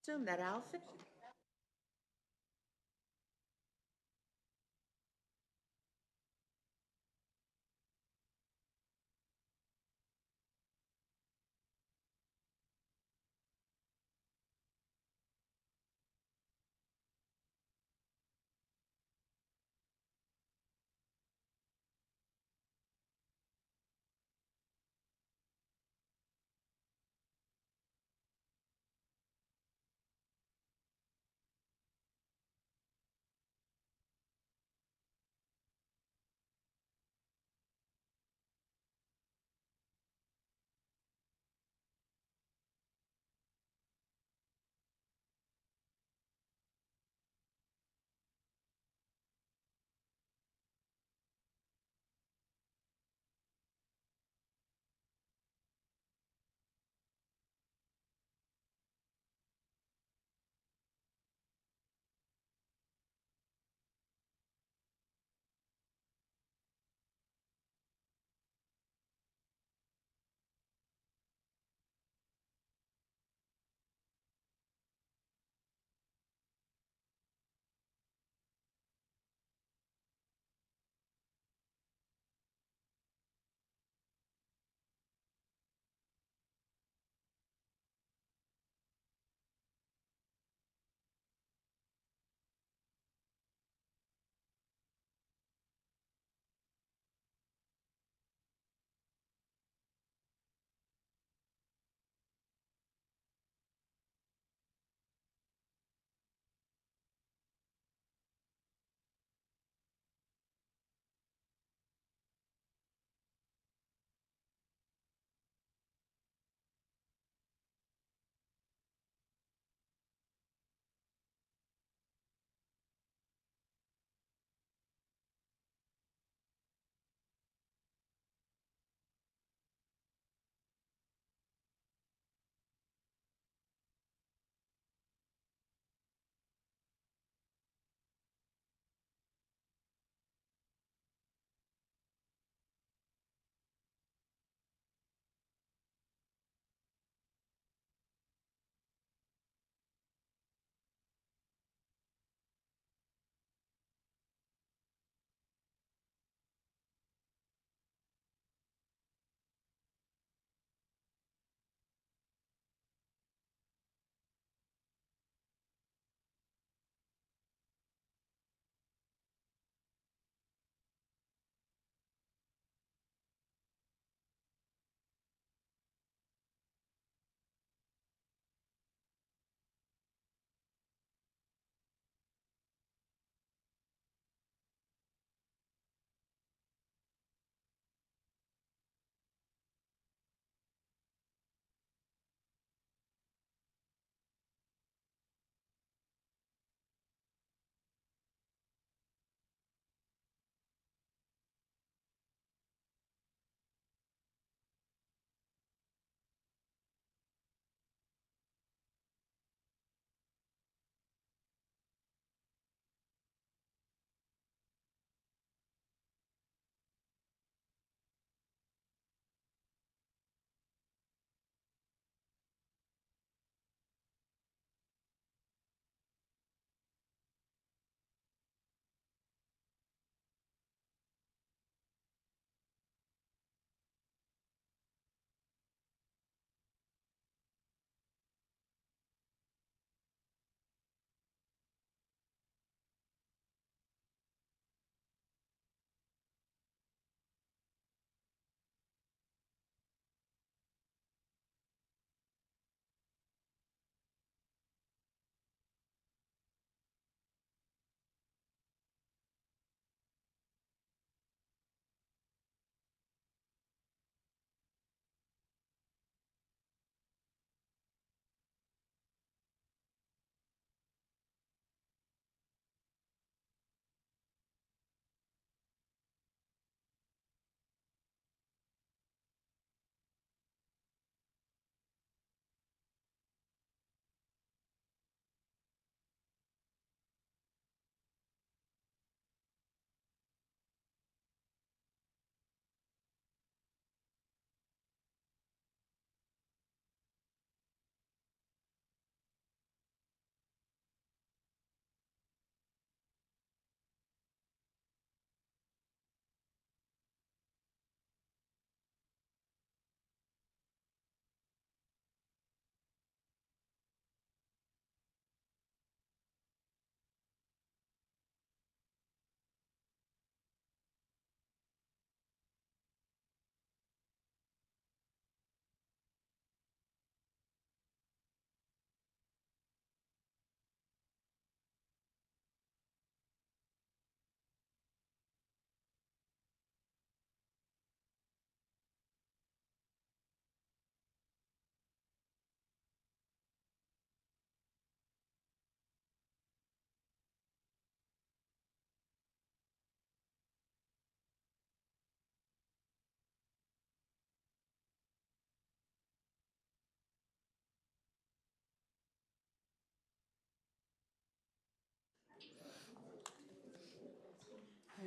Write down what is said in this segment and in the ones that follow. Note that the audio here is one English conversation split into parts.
Assume that outfit.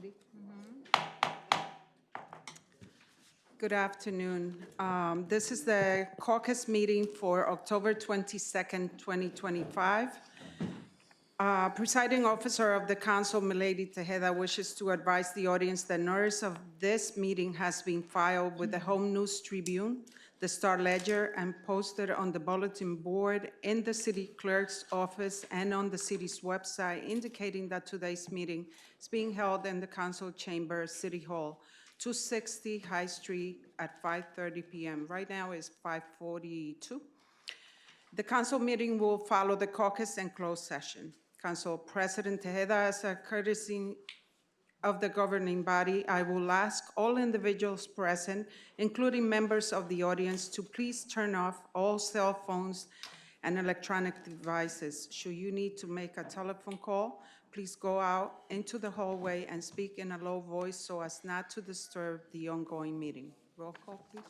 Ready? Good afternoon. This is the caucus meeting for October 22nd, 2025. Presiding officer of the council, Milady Tejeda, wishes to advise the audience that notice of this meeting has been filed with the Home News Tribune, the Star Ledger, and posted on the bulletin board in the city clerk's office and on the city's website, indicating that today's meeting is being held in the council chamber, City Hall, 260 High Street at 5:30 p.m. Right now is 5:42. The council meeting will follow the caucus and closed session. Council President Tejeda, as a courtesy of the governing body, I will ask all individuals present, including members of the audience, to please turn off all cell phones and electronic devices. Should you need to make a telephone call, please go out into the hallway and speak in a low voice so as not to disturb the ongoing meeting. Roll call, please.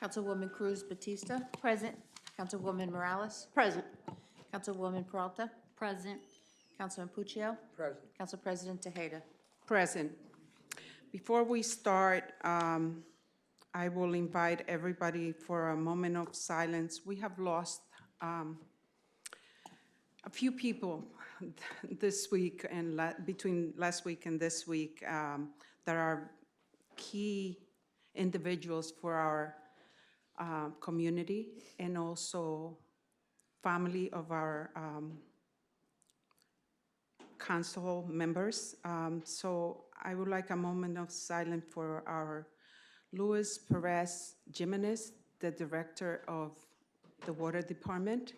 Councilwoman Cruz Batista. Present. Councilwoman Morales. Present. Councilwoman Peralta. Present. Councilman Puccio. Present. Council President Tejeda. Present. Before we start, I will invite everybody for a moment of silence. We have lost a few people this week and between last week and this week that are key individuals for our community and also family of our council members. So I would like a moment of silence for our Luis Perez Jimenez, the director of the water department.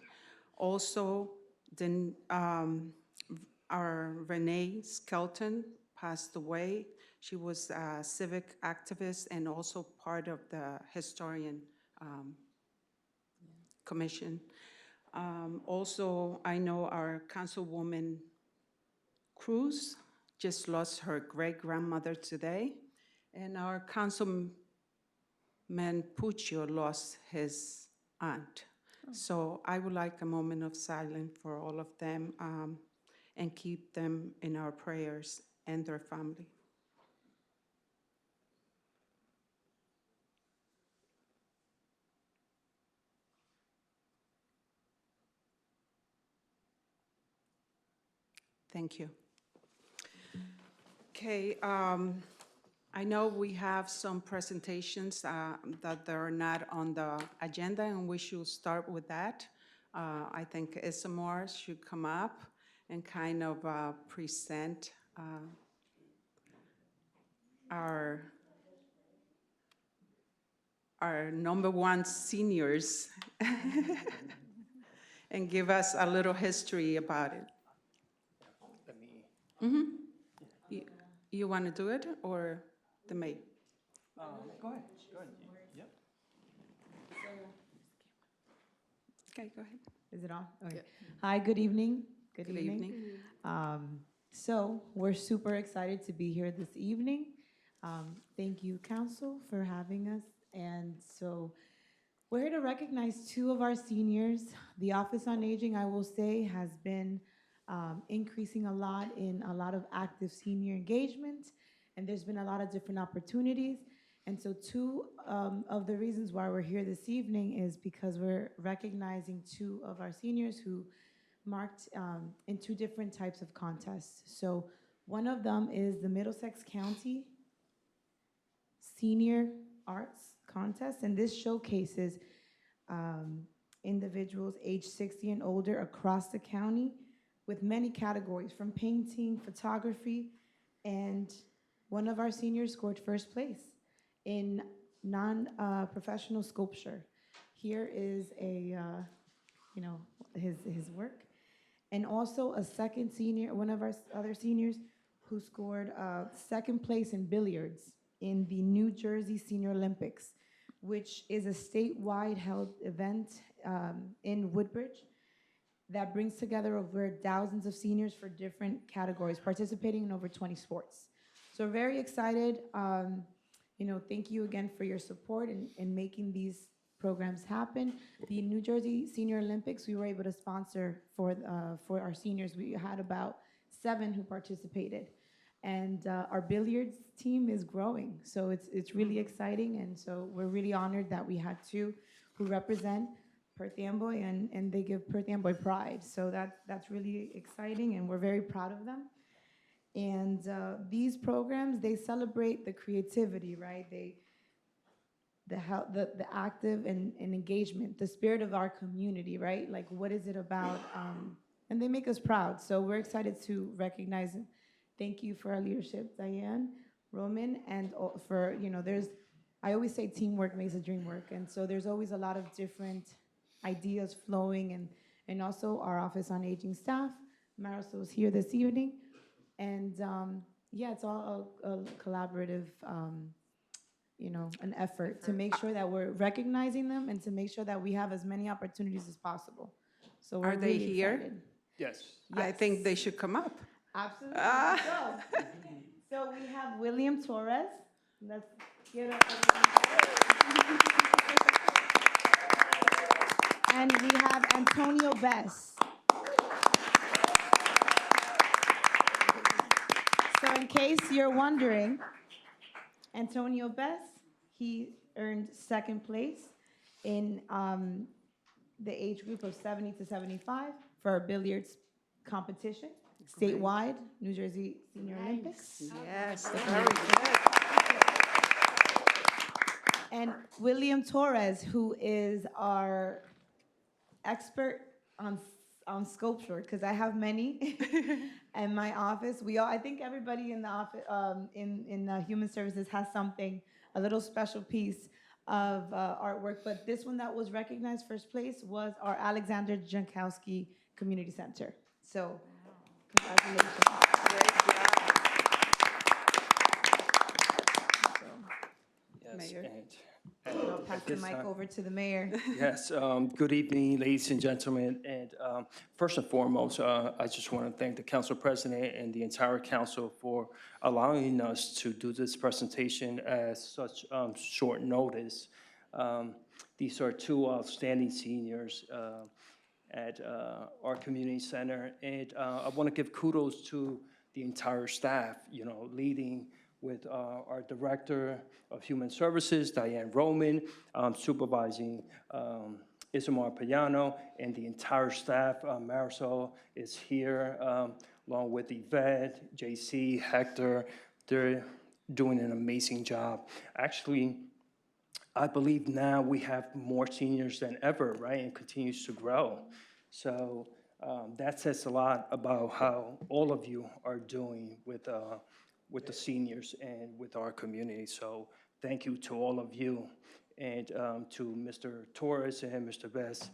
Also, then our Renee Skelton passed away. She was a civic activist and also part of the historian commission. Also, I know our councilwoman Cruz just lost her great-grandmother today, and our councilman Puccio lost his aunt. So I would like a moment of silence for all of them and keep them in our prayers and their family. Thank you. Okay, I know we have some presentations that are not on the agenda, and we should start with that. I think Isamar should come up and kind of present our number one seniors and give us a little history about it. Let me. You want to do it, or the mayor? Go ahead. Yep. Okay, go ahead. Is it on? Okay. Yeah. Hi, good evening. Good Good evening. evening. So we're super excited to be here this evening. Thank you, council, for having us. And so we're here to recognize two of our seniors. The Office on Aging, I will say, has been increasing a lot in a lot of active senior engagement, and there's been a lot of different opportunities. And so two of the reasons why we're here this evening is because we're recognizing two of our seniors who marked in two different types of contests. So one of them is the Middlesex County Senior Arts Contest, and this showcases individuals age 60 and older across the county with many categories, from painting, photography, and one of our seniors scored first place in non-professional sculpture. Here is a, his work. And also a second senior, one of our other seniors who scored second place in billiards in the New Jersey Senior Olympics, which is a statewide held event in Woodbridge that brings together over thousands of seniors for different categories, participating in over 20 sports. So we're very excited. Thank you again for your support in making these programs happen. The New Jersey Senior Olympics, we were able to sponsor for our seniors. We had about 7 who participated. And our billiards team is growing. So it's really exciting. And so we're really honored that we had two who represent Perth Amboy, and they give Perth Amboy pride. So that's really exciting, and we're very proud of them. And these programs, they celebrate the creativity, right? The active and engagement, the spirit of our community, right? Like, what is it about? And they make us proud. So we're excited to recognize and thank you for our leadership, Diane, Roman, and for, I always say teamwork makes the dream work. And so there's always a lot of different ideas flowing, and also our Office on Aging staff. Marisol is here this evening. And yeah, it's all a collaborative an effort to make sure that we're recognizing them and to make sure that we have as many opportunities as possible. So we're Are they really here? excited. Yes. I think they should come up. Absolutely. So we have William Torres. Let's get up. And we have Antonio Bess. So in case you're wondering, Antonio Bess, he earned second place in the age group of 70 to 75 for our billiards competition, statewide, New Jersey Senior Olympics. Yes, very good. And William Torres, who is our expert on sculpture, because I have many in my office. I think everybody in the office, in Human Services has something, a little special piece of artwork. But this one that was recognized first place was our Alexander Jankowski Community Center. So, congratulations. Great job. Yes. Mayor. I'll pass at the this mic time- over to the mayor. Yes, good evening, ladies and gentlemen. And first and foremost, I just want to thank the council president and the entire council for allowing us to do this presentation at such short notice. These are two outstanding seniors at our community center. And I want to give kudos to the entire staff, leading with our Director of Human Services, Diane Roman, supervising Isamar Payano, and the entire staff. Marisol is here, along with Yvette, JC, Hector. They're doing an amazing job. Actually, I believe now we have more seniors than ever, right, and continues to grow. So that says a lot about how all of you are doing with the seniors and with our community. So thank you to all of you. And to Mr. Torres and Mr. Bess,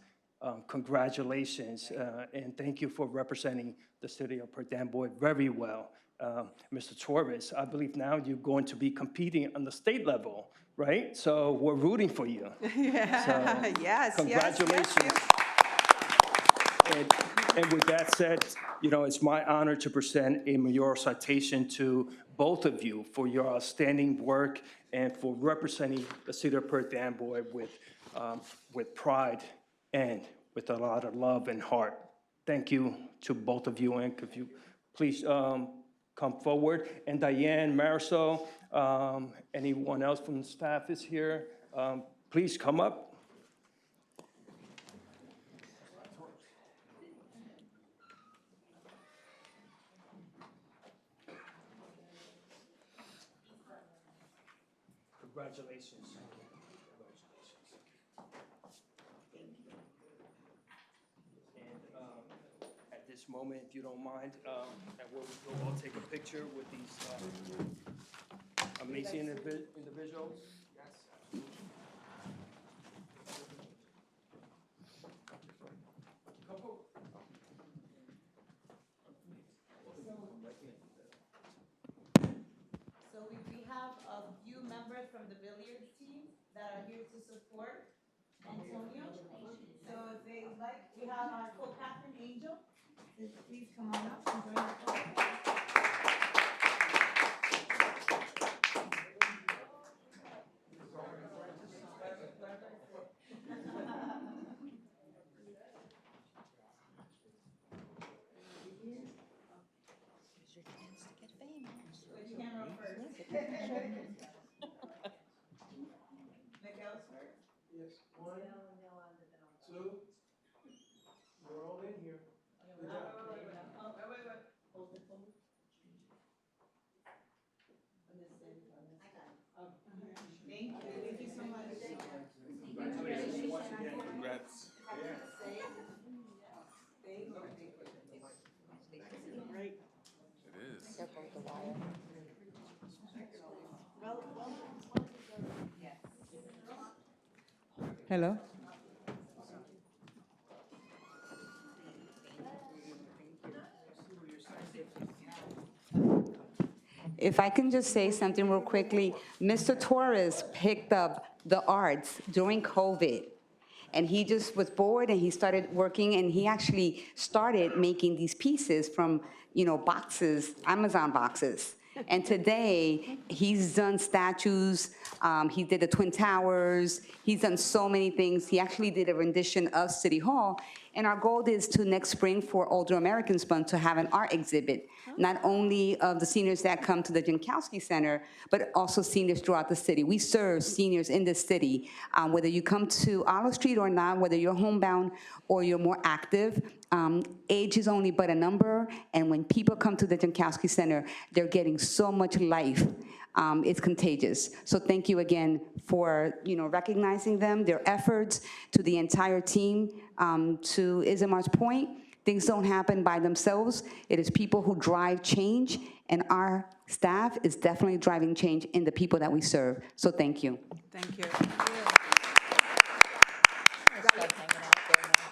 congratulations. And thank you for representing the city of Perth Amboy very well. Mr. Torres, I believe now you're going to be competing on the state level, right? So we're rooting for you. Yeah. So, Yes, congratulations. yes. And with that said, it's my honor to present a mayoral citation to both of you for your outstanding work and for representing the city of Perth Amboy with pride and with a lot of love and heart. Thank you to both of you, and could you please come forward. And Diane, Marisol, anyone else from the staff is here, please come up. Congratulations. And at this moment, if you don't mind, and we'll take a picture with these amazing individuals. Yes. So we have a few members from the billiards team that are here to support Antonio. So if they would like, we have our co-captain Angel. So please come on up and join our program. Here's your chance to get famous. Hello? If I can just say something real quickly, Mr. Torres picked up the arts during COVID. And he just was bored and he started working and he actually started making these pieces from, boxes, Amazon boxes. And today, he's done statues, he did the Twin Towers, he's done so many things. He actually did a rendition of City Hall. And our goal is to next spring for Older Americans Month to have an art exhibit, not only of the seniors that come to the Jankowski Center, but also seniors throughout the city. We serve seniors in the city, whether you come to Olive Street or not, whether you're homebound or you're more active. Age is only but a number, and when people come to the Jankowski Center, they're getting so much life. It's contagious. So thank you again for recognizing them, their efforts, to the entire team. To Isamar's point, things don't happen by themselves. It is people who drive change, and our staff is definitely driving change in the people that we serve. So thank you. Thank you.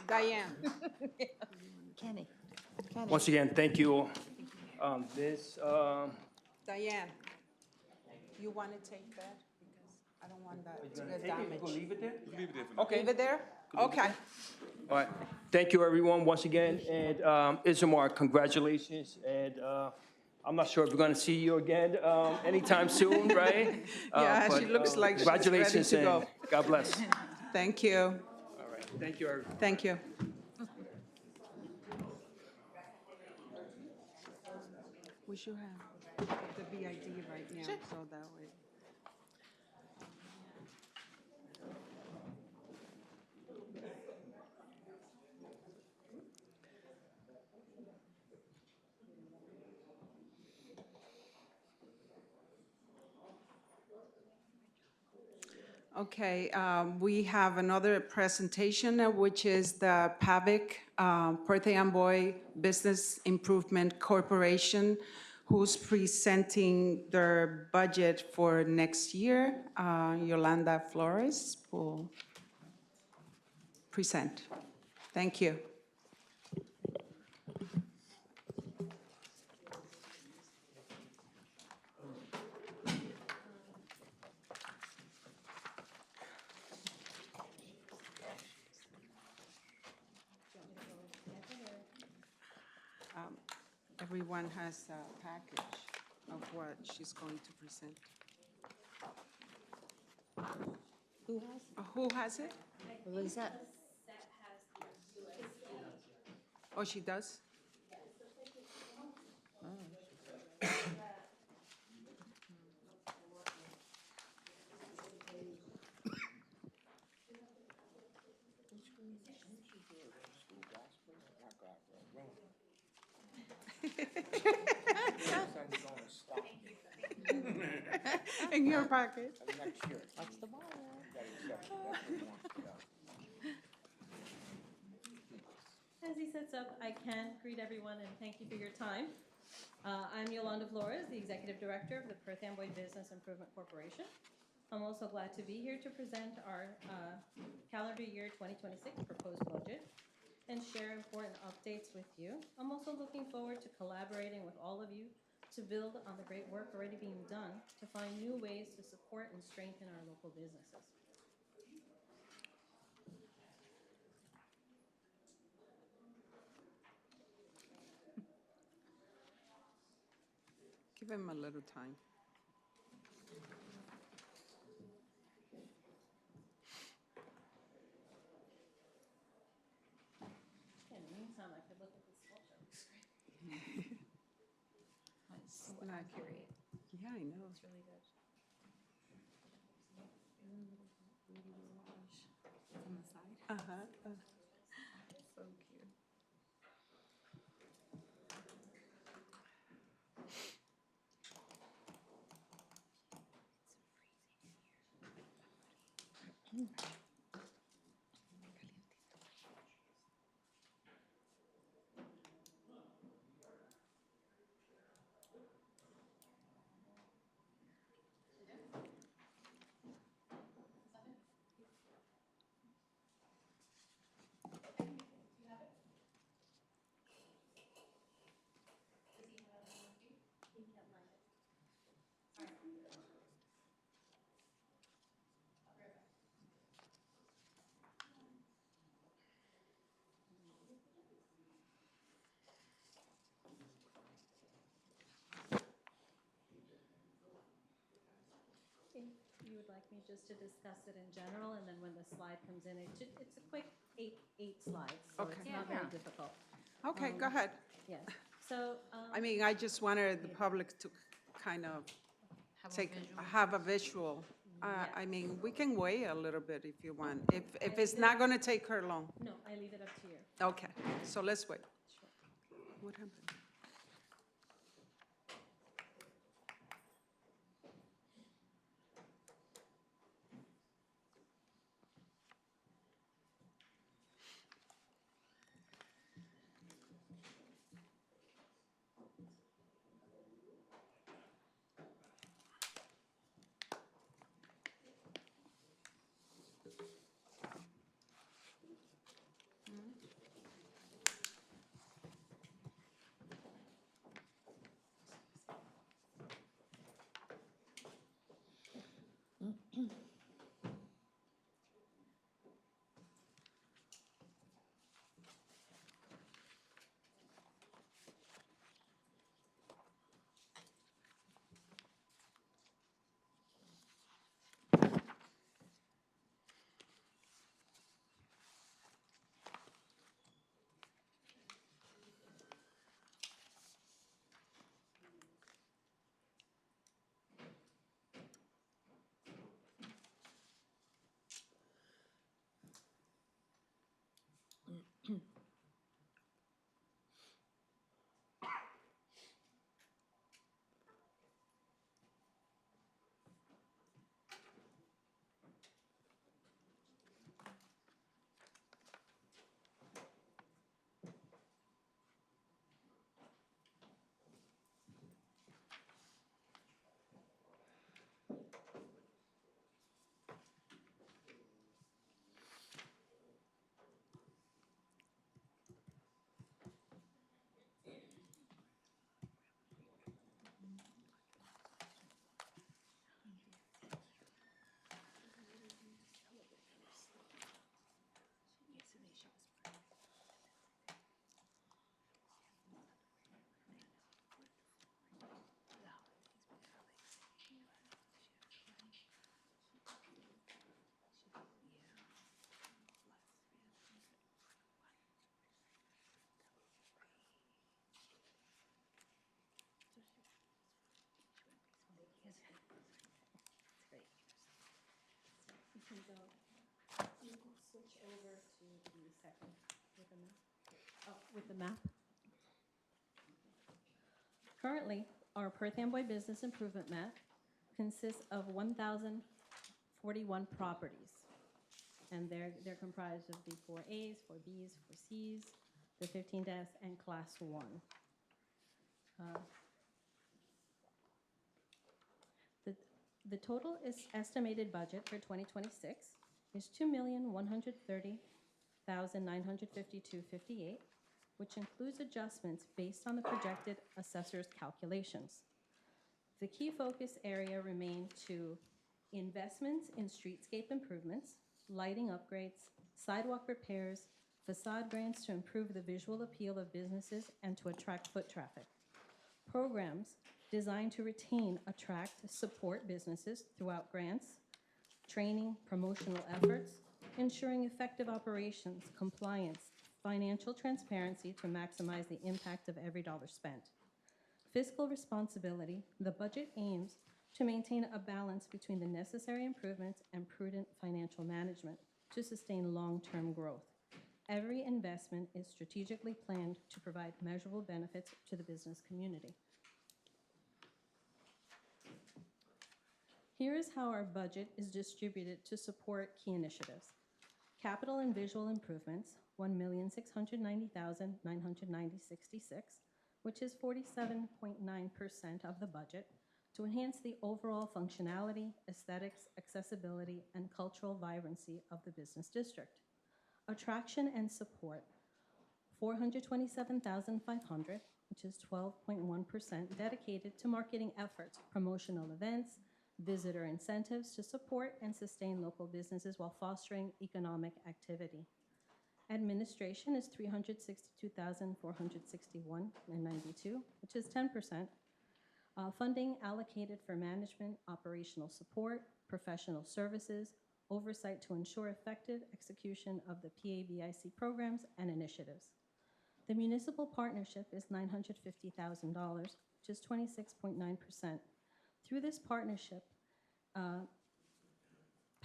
Diane. Kenny. Once again, thank you. This, Diane, you want to take that? Because I don't want that to get damaged. leave it there? Okay. Leave it there? Okay. All right. Thank you, everyone, once again. And Isamar, congratulations. And I'm not sure if we're going to see you again anytime soon, right? Yeah, But, she looks like she's ready congratulations to go. and God bless. Thank you. All right. Thank you, everyone. Thank you. We should have the BID right now, so that way. Okay, we have another presentation, which is the PAVIC, Perth Amboy Business Improvement Corporation, who's presenting their budget for next year. Yolanda Flores will present. Thank you. Everyone has a package of what she's going to present. Who has it? Lisette. Oh, she does? In your packet. As he sets up, I can greet everyone and thank you for your time. I'm Yolanda Flores, the Executive Director of the Perth Amboy Business Improvement Corporation. I'm also glad to be here to present our calendar year 2026 proposed budget and share important updates with you. I'm also looking forward to collaborating with all of you to build on the great work already being done to find new ways to support and strengthen our local businesses. Give him a little time. In the meantime, I could look at this sculpture. It's not accurate. Yeah, I know. It's really good. Uh-huh. So cute. If you would like me just to discuss it in general, and then when the slide comes in, it's a quick eight slides, so Okay. it's not very Yeah. difficult. Okay, go ahead. Yes, so, I mean, I just wanted the public to kind of have a visual. I mean, we can wait a little bit if you want, if it's not going to take her long. no, I leave it up to you. Okay, so let's wait. What happened? You can go, you can switch over to the second with the map. Oh, with the map. Currently, our Perth Amboy Business Improvement Map consists of 1,041 properties. And they're comprised of the 4As, 4Bs, 4Cs, the 15-S, and Class 1. The total is estimated budget for 2026 is $2,130,952.58, which includes adjustments based on the projected assessor's calculations. The key focus area remain to investments in streetscape improvements, lighting upgrades, sidewalk repairs, facade grants to improve the visual appeal of businesses and to attract foot traffic. Programs designed to retain, attract, support businesses throughout grants, training, promotional efforts, ensuring effective operations, compliance, financial transparency to maximize the impact of every dollar spent. Fiscal responsibility, the budget aims to maintain a balance between the necessary improvements and prudent financial management to sustain long-term growth. Every investment is strategically planned to provide measurable benefits to the business community. Here is how our budget is distributed to support key initiatives. Capital and visual improvements, $1,690,990.66, which is 47.9% of the budget, to enhance the overall functionality, aesthetics, accessibility, and cultural vibrancy of the business district. Attraction and support, $427,500, which is 12.1%, dedicated to marketing efforts, promotional events, visitor incentives to support and sustain local businesses while fostering economic activity. Administration is $362,461.92, which is 10%. Funding allocated for management, operational support, professional services, oversight to ensure effective execution of the PABIC programs and initiatives. The municipal partnership is $950,000, which is 26.9%. Through this partnership,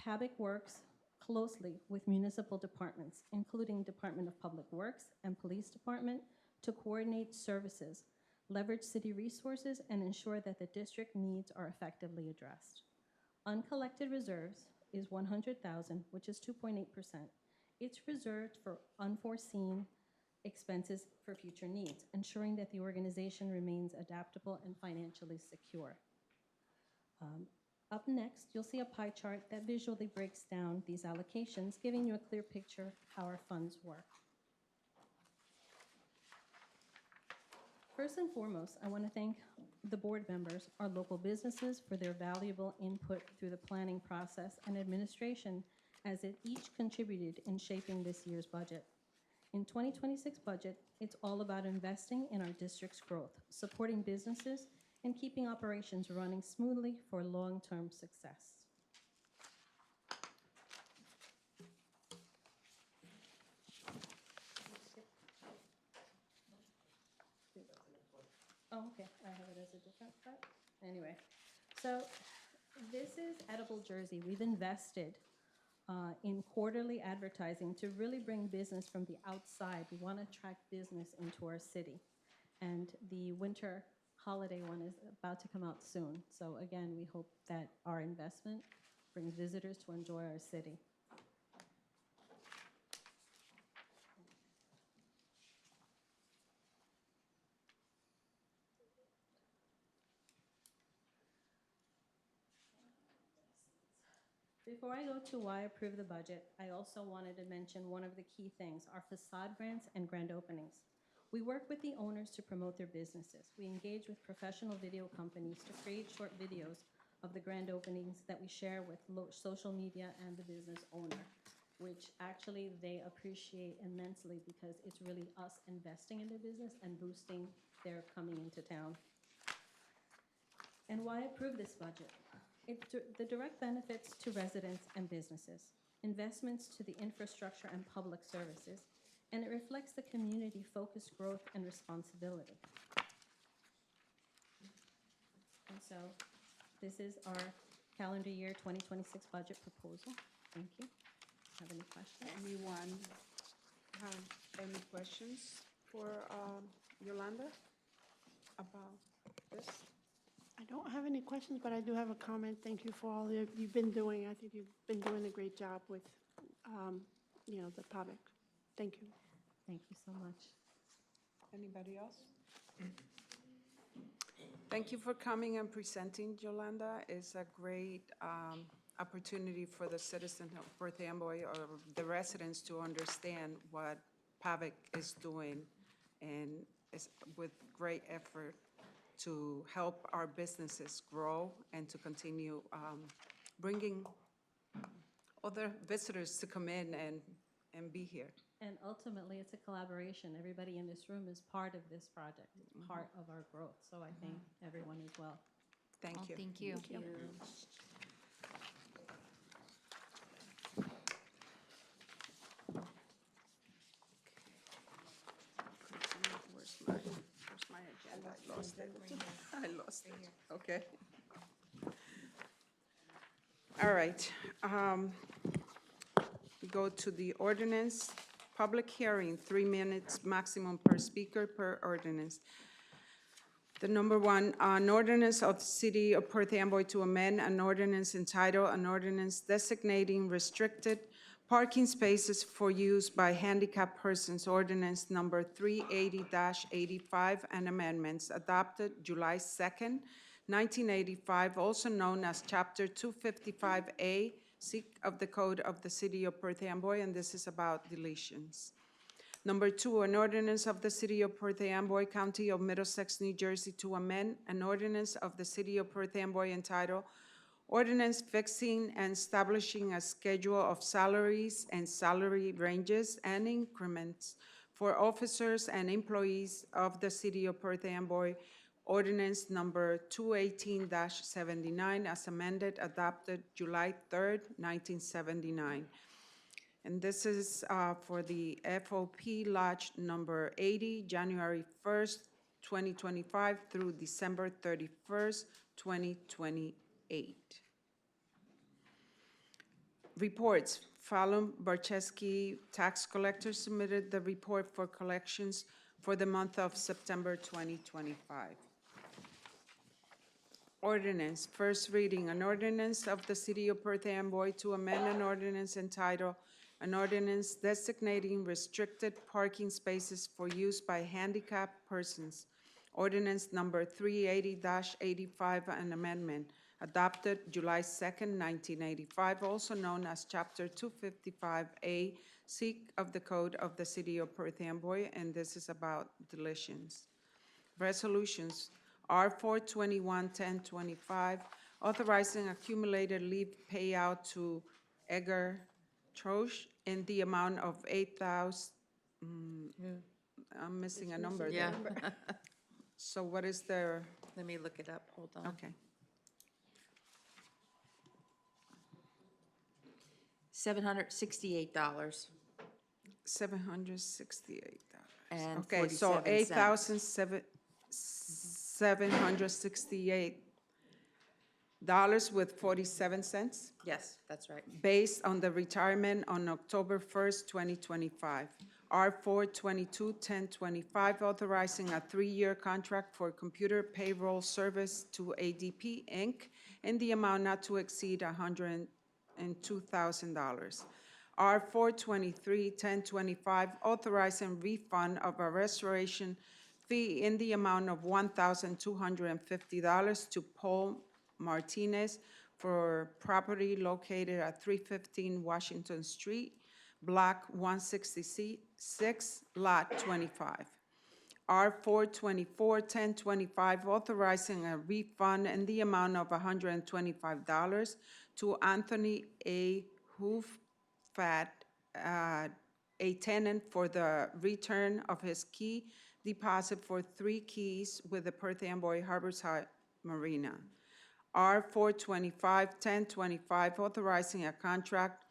PABIC works closely with municipal departments, including Department of Public Works and Police Department, to coordinate services, leverage city resources, and ensure that the district needs are effectively addressed. Uncollected reserves is $100,000, which is 2.8%. It's reserved for unforeseen expenses for future needs, ensuring that the organization remains adaptable and financially secure. Up next, you'll see a pie chart that visually breaks down these allocations, giving you a clear picture of how our funds work. First and foremost, I want to thank the board members, our local businesses, for their valuable input through the planning process, and administration, as it each contributed in shaping this year's budget. In 2026 budget, it's all about investing in our district's growth, supporting businesses, and keeping operations running smoothly for long-term success. Oh, okay, I have it as a different cut. Anyway, so this is Edible Jersey. We've invested in quarterly advertising to really bring business from the outside. We want to attract business into our city. And the winter holiday one is about to come out soon. So again, we hope that our investment brings visitors to enjoy our city. Before I go to why I approve the budget, I also wanted to mention one of the key things, our facade grants and grand openings. We work with the owners to promote their businesses. We engage with professional video companies to create short videos of the grand openings that we share with social media and the business owner, which actually they appreciate immensely because it's really us investing in their business and boosting their coming into town. And why approve this budget? The direct benefits to residents and businesses, investments to the infrastructure and public services, and it reflects the community-focused growth and responsibility. And so this is our calendar year 2026 budget proposal. Thank you. Have any questions? Anyone have any questions for Yolanda about this? I don't have any questions, but I do have a comment. Thank you for all you've been doing. I think you've been doing a great job with, the public. Thank you. Thank you so much. Anybody else? Thank you for coming and presenting, Yolanda. It's a great opportunity for the citizens of Perth Amboy or the residents to understand what PAVIC is doing, and it's with great effort to help our businesses grow and to continue bringing other visitors to come in and be here. And ultimately, it's a collaboration. Everybody in this room is part of this project. It's part of our growth. So I thank everyone as well. Thank you. Thank you. Where's my agenda? I lost it. I lost it. Okay. All right. We go to the ordinance. Public hearing, 3 minutes maximum per speaker per ordinance. The number one, an ordinance of the City of Perth Amboy to amend an ordinance entitled, an ordinance designating restricted parking spaces for use by handicapped persons, ordinance number 380-85, and amendments adopted July 2nd, 1985, also known as Chapter 255A, of the Code of the City of Perth Amboy, and this is about deletions. Number two, an ordinance of the City of Perth Amboy, County of Middlesex, New Jersey, to amend an ordinance of the City of Perth Amboy entitled, Ordinance Fixing and Establishing a Schedule of Salaries and Salary Ranges and Increments for Officers and Employees of the City of Perth Amboy, Ordinance number 218-79 as amended, adopted July 3rd, 1979. And this is for the FOP Lodge number 80, January 1st, 2025 through December 31st, 2028. Reports. Fallon Barczewski, tax collector, submitted the report for collections for the month of September 2025. Ordinance, first reading, an ordinance of the City of Perth Amboy to amend an ordinance entitled, an ordinance designating restricted parking spaces for use by handicapped persons. Ordinance number 380-85, an amendment, adopted July 2nd, 1985, also known as Chapter 255A, C of the Code of the City of Perth Amboy, and this is about deletions. Resolutions, R421-1025, authorizing accumulated leave payout to Edgar Troche in the amount of 8,000, I'm missing a number Yeah, there. So what is their, let me look it up, hold on. okay, $768 $768. and Okay, so 47 cents. $8,768 with 47 cents, Yes, that's right. based on the retirement on October 1st, 2025. R422-1025, authorizing a 3-year contract for computer payroll service to ADP, Inc., in the amount not to exceed $102,000. R423-1025, authorizing refund of a restoration fee in the amount of $1,250 to Paul Martinez for property located at 315 Washington Street, Block 166, Lot 25. R424-1025, authorizing a refund in the amount of $125 to Anthony A. Hoofat, a tenant, for the return of his key deposit for 3 keys with the Perth Amboy Harborside Marina. R425-1025, authorizing a contract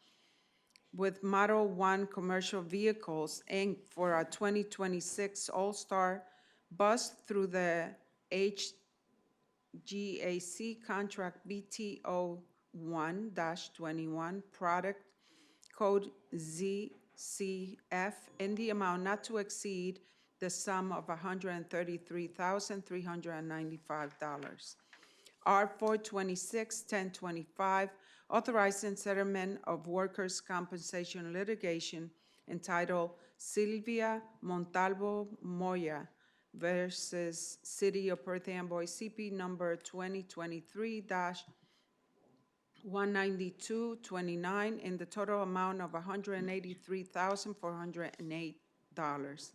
with Model 1 Commercial Vehicles, Inc., for a 2026 All-Star bus through the HGAC contract BTO 1-21, product code ZCF, in the amount not to exceed the sum of $133,395. R426-1025, authorizing settlement of workers' compensation litigation entitled Sylvia Montalvo Moya versus City of Perth Amboy, CP number 2023-19229, in the total amount of $183,408.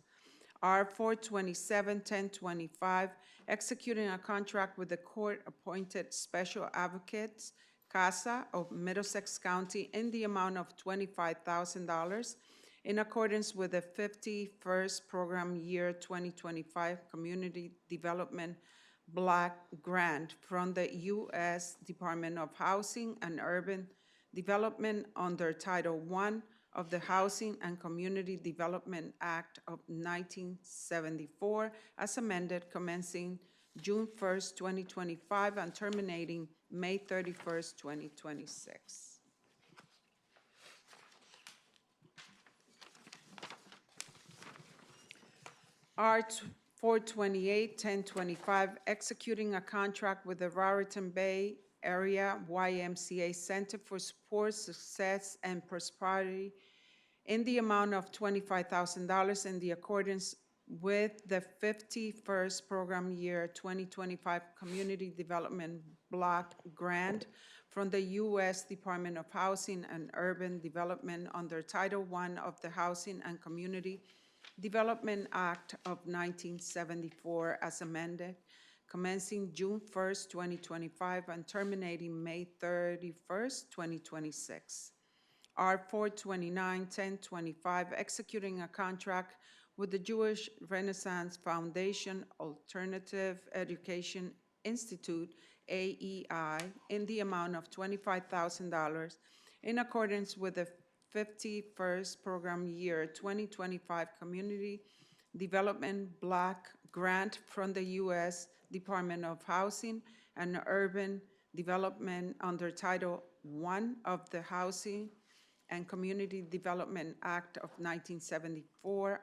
R427-1025, executing a contract with the court-appointed special advocates, CASA of Middlesex County, in the amount of $25,000 in accordance with the 51st Program Year 2025 Community Development Block Grant from the U.S. Department of Housing and Urban Development under Title I of the Housing and Community Development Act of 1974, as amended, commencing June 1st, 2025, and terminating May 31st, 2026. R428-1025, executing a contract with the Raritan Bay Area YMCA Center for Support, Success, and Prosperity in the amount of $25,000 in the accordance with the 51st Program Year 2025 Community Development Block Grant from the U.S. Department of Housing and Urban Development under Title I of the Housing and Community Development Act of 1974, as amended, commencing June 1st, 2025, and terminating May 31st, 2026. R429-1025, executing a contract with the Jewish Renaissance Foundation Alternative Education Institute, AEI, in the amount of $25,000 in accordance with the 51st Program Year 2025 Community Development Block Grant from the U.S. Department of Housing and Urban Development under Title I of the Housing and Community Development Act of 1974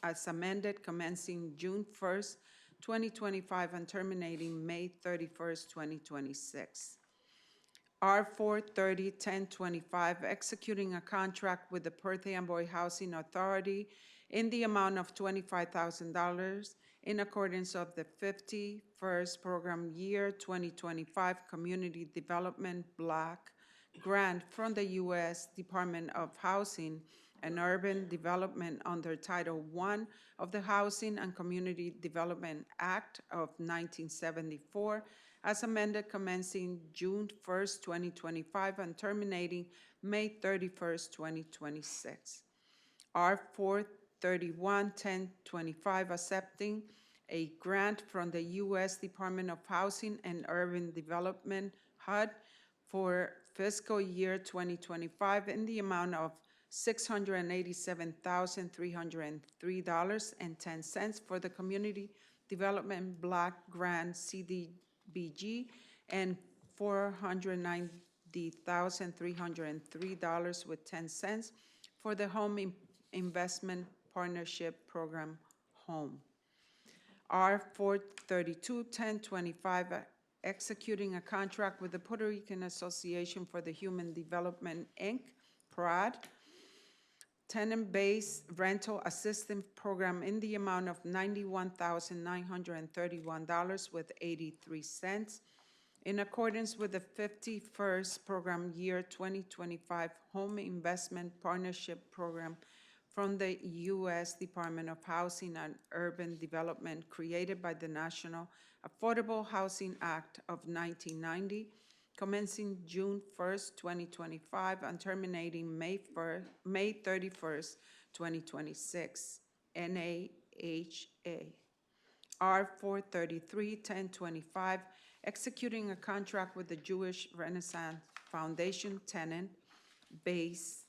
as amended commencing June 1st, 2025 and terminating May 31st, 2026. R 430-1025, executing a contract with the Perth Amboy Housing Authority in the amount of $25,000 in accordance of the 51st Program Year 2025 Community Development Block Grant from the U.S. Department of Housing and Urban Development under Title I of the Housing and Community Development Act of 1974 as amended commencing June 1st, 2025 and terminating May 31st, 2026. R 431-1025, accepting a grant from the U.S. Department of Housing and Urban Development, HUD, for fiscal year 2025 in the amount of $687,303.10 for the Community Development Block Grant CDBG and $490,303.10 for the Home Investment Partnership Program Home. R 432-1025, executing a contract with the Puerto Rican Association for the Human Development, Inc., PRAD, tenant-based rental assistance program in the amount of $91,931.83 in accordance with the 51st Program Year 2025 Home Investment Partnership Program from the U.S. Department of Housing and Urban Development, created by the National Affordable Housing Act of 1990, commencing June 1st, 2025, and terminating May 31st, 2026, NAHA. R 433-1025, executing a contract with the Jewish Renaissance Foundation tenant-based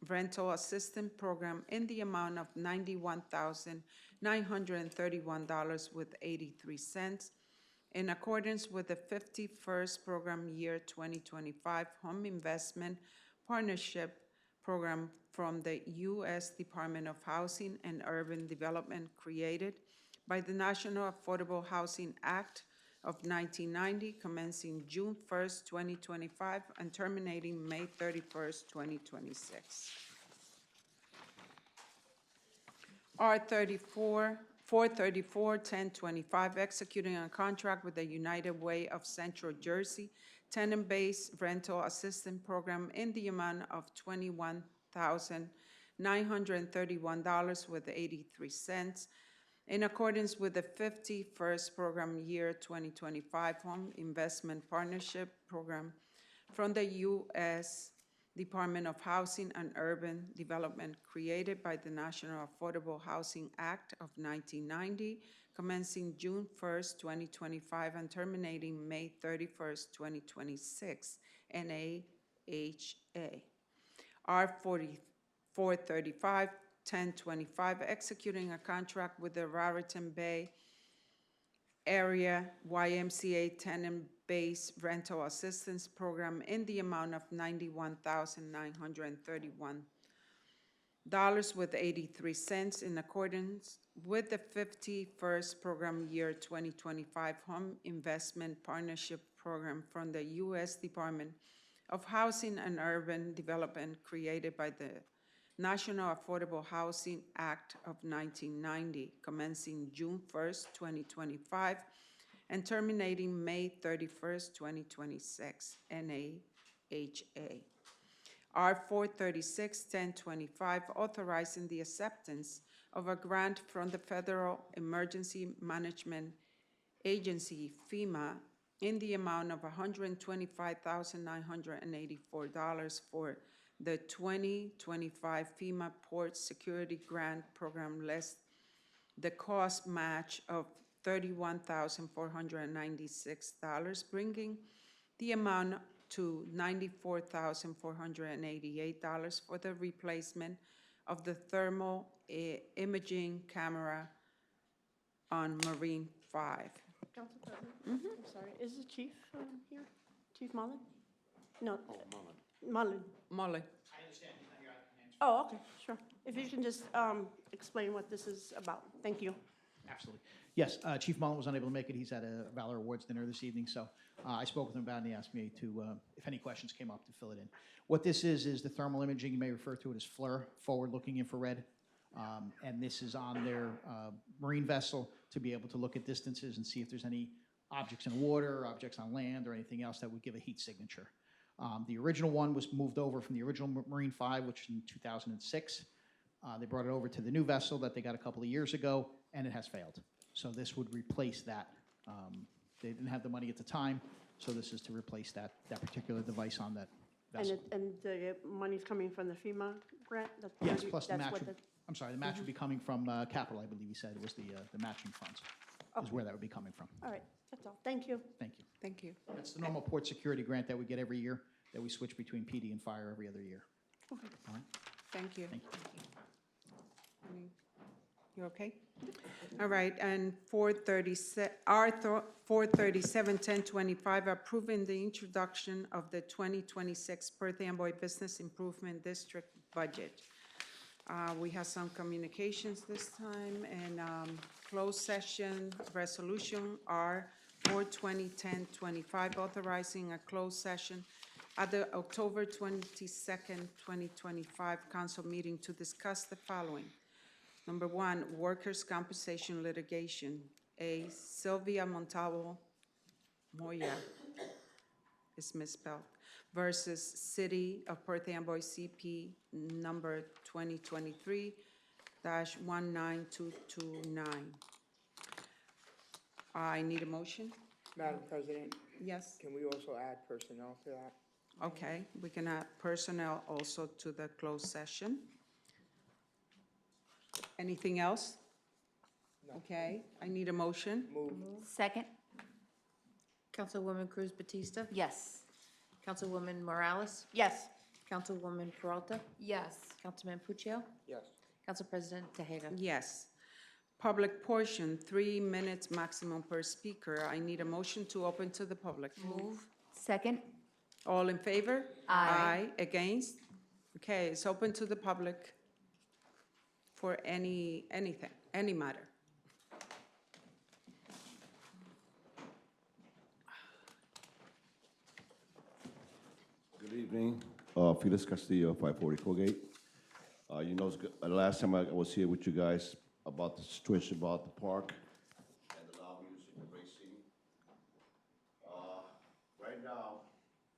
rental assistance program in the amount of $91,931.83 in accordance with the 51st Program Year 2025 Home Investment Partnership Program from the U.S. Department of Housing and Urban Development, created by the National Affordable Housing Act of 1990, commencing June 1st, 2025, and terminating May 31st, 2026. R 434-1025, executing a contract with the United Way of Central Jersey tenant-based rental assistance program in the amount of $21,931.83 in accordance with the 51st Program Year 2025 Home Investment Partnership Program from the U.S. Department of Housing and Urban Development, created by the National Affordable Housing Act of 1990, commencing June 1st, 2025, and terminating May 31st, 2026, NAHA. R 435-1025, executing a contract with the Raritan Bay Area YMCA tenant-based rental assistance program in the amount of $91,931.83 in accordance with the 51st Program Year 2025 Home Investment Partnership Program from the U.S. Department of Housing and Urban Development, created by the National Affordable Housing Act of 1990, commencing June 1st, 2025, and terminating May 31st, 2026, NAHA. R 436-1025, authorizing the acceptance of a grant from the Federal Emergency Management Agency, FEMA, in the amount of $125,984 for the 2025 FEMA Port Security Grant Program less the cost match of $31,496, bringing the amount to $94,488 for the replacement of the thermal imaging camera on Marine 5. Council President? I'm sorry, is the chief here? Chief Mullen? No. Mullen. Molly? Oh, okay, sure. If you can just explain what this is about. Thank you. Absolutely. Yes, Chief Mullen was unable to make it. He's at a Valor Awards dinner this evening, so I spoke with him about it, and he asked me to, if any questions came up, to fill it in. What this is the thermal imaging. You may refer to it as FLIR, forward-looking infrared. And this is on their marine vessel to be able to look at distances and see if there's any objects in water, objects on land, or anything else that would give a heat signature. The original one was moved over from the original Marine 5, which in 2006. They brought it over to the new vessel that they got a couple of years ago, and it has failed. So this would replace that. They didn't have the money at the time, so this is to replace that particular device on that vessel. And the money's coming from the FEMA grant? Yes, plus the That's match what would, I'm sorry, the match would be coming from capital, I believe he said, was the matching funds, is where that would be coming from. All right, that's all. Thank you. Thank you. Thank you. That's the normal port security grant that we get every year, that we switch between PD and fire every other year. All right, Thank you. thank you. You okay? All right, and 437-1025, approving the introduction of the 2026 Perth Amboy Business Improvement District budget. We have some communications this time, and closed session resolution R 420-1025, authorizing a closed session at the October 22nd, 2025 council meeting to discuss the following. Number one, workers' compensation litigation. A, Sylvia Montalvo Moya, is misspelled, versus City of Perth Amboy CP number 2023-19229. I need a motion? Madam President, Yes? can we also add personnel to that? Okay, we can add personnel also to the closed session. Anything else? Okay, I need a motion. Move. Second. Councilwoman Cruz Batista? Yes. Councilwoman Morales? Yes. Councilwoman Peralta? Yes. Councilman Puccio? Yes. Council President Tejeda? Yes. Public portion, 3 minutes maximum per speaker. I need a motion to open to the public. Move. Second? All in favor? Aye. Against? Okay, it's open to the public for anything, any matter. Good evening, Felix Castillo, 540 Colgate. You know, the last time I was here with you guys about the situation about the park and the lobby using the racing. Right now,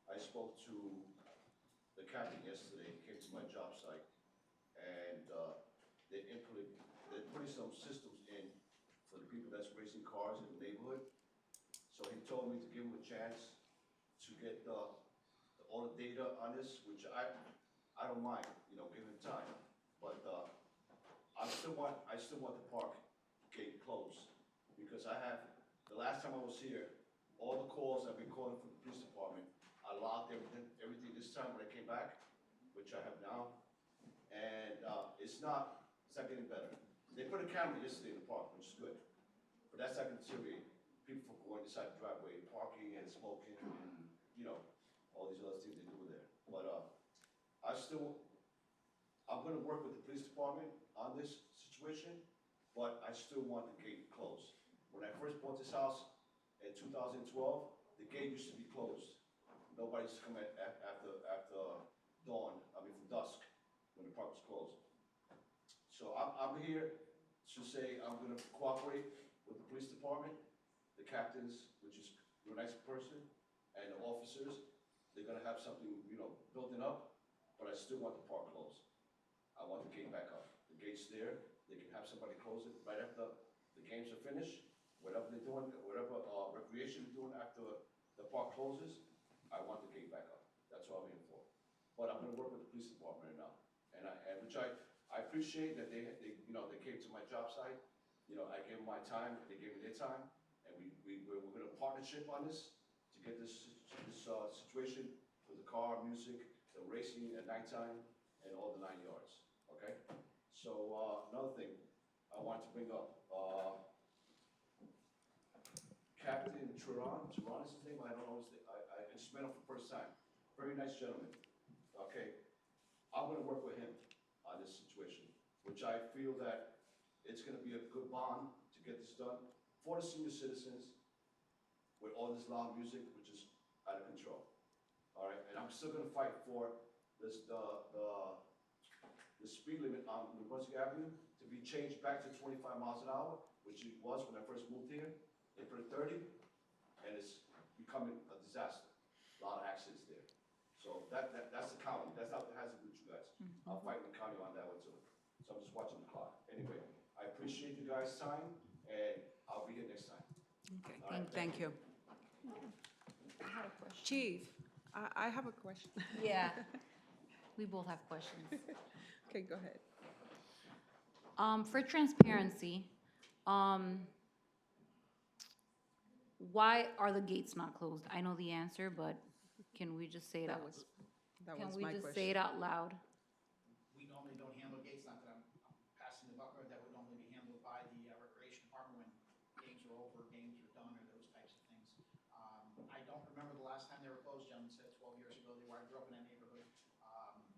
I spoke to the captain yesterday, he came to my job site, and they're putting some systems in for the people that's racing cars in the neighborhood. So he told me to give him a chance to get all the data on this, which I don't mind, you know, give him time. But I still want the park gate closed, because the last time I was here, all the calls I've been calling from the police department, I logged everything this time when I came back, which I have now, and it's not getting better. They put a camera yesterday in the park, which is good, but that's not gonna deteriorate people from going inside the driveway, parking and smoking, and, you know, all these other things they do there. But I'm gonna work with the police department on this situation, but I still want the gate closed. When I first bought this house in 2012, the gate used to be closed. Nobody used to come after dawn, from dusk, when the park was closed. So I'm here to say I'm gonna cooperate with the police department, the captains, which is a nice person, and the officers. They're gonna have something, you know, building up, but I still want the park closed. I want the gate back up. The gate's there, they can have somebody close it right after the games are finished, whatever they're doing, whatever recreation they're doing after the park closes, I want the gate back up. That's what I'm here for. But I'm gonna work with the police department right now. Which I appreciate that they, you know, they came to my job site. You know, I gave them my time, they gave me their time, and we're gonna partnership on this to get this situation with the car, music, the racing at nighttime, and all the 9 yards, okay? So, another thing I wanted to bring up, Captain Turan is his name, I don't know his name, I just met him for the first time. Very nice gentleman, okay? I'm gonna work with him on this situation, which I feel that it's gonna be a good bond to get this done for the senior citizens with all this loud music, which is out of control. All right, and I'm still gonna fight for this, the speed limit on New Brunswick Avenue to be changed back to 25 miles an hour, which it was when I first moved here. They put it 30, and it's becoming a disaster. A lot of accidents there. So that's the county, that's not, has to do with you guys. I'm fighting the county on that one too. So I'm just watching the clock. Anyway, I appreciate you guys' time, and I'll be here next time. Okay, All right, thank you. I had a question. Chief, I have a question. Yeah, we both have questions. Okay, go ahead. For transparency, why are the gates not closed? I know the answer, but can we just say it That out? was, that Can was we my just say question. it out loud? We normally don't handle gates, not that I'm passing the buck, or that would normally be handled by the recreation department when games are over, games are done, or those types of things. I don't remember the last time they were closed. Gentlemen said 12 years ago they were. I grew up in that neighborhood.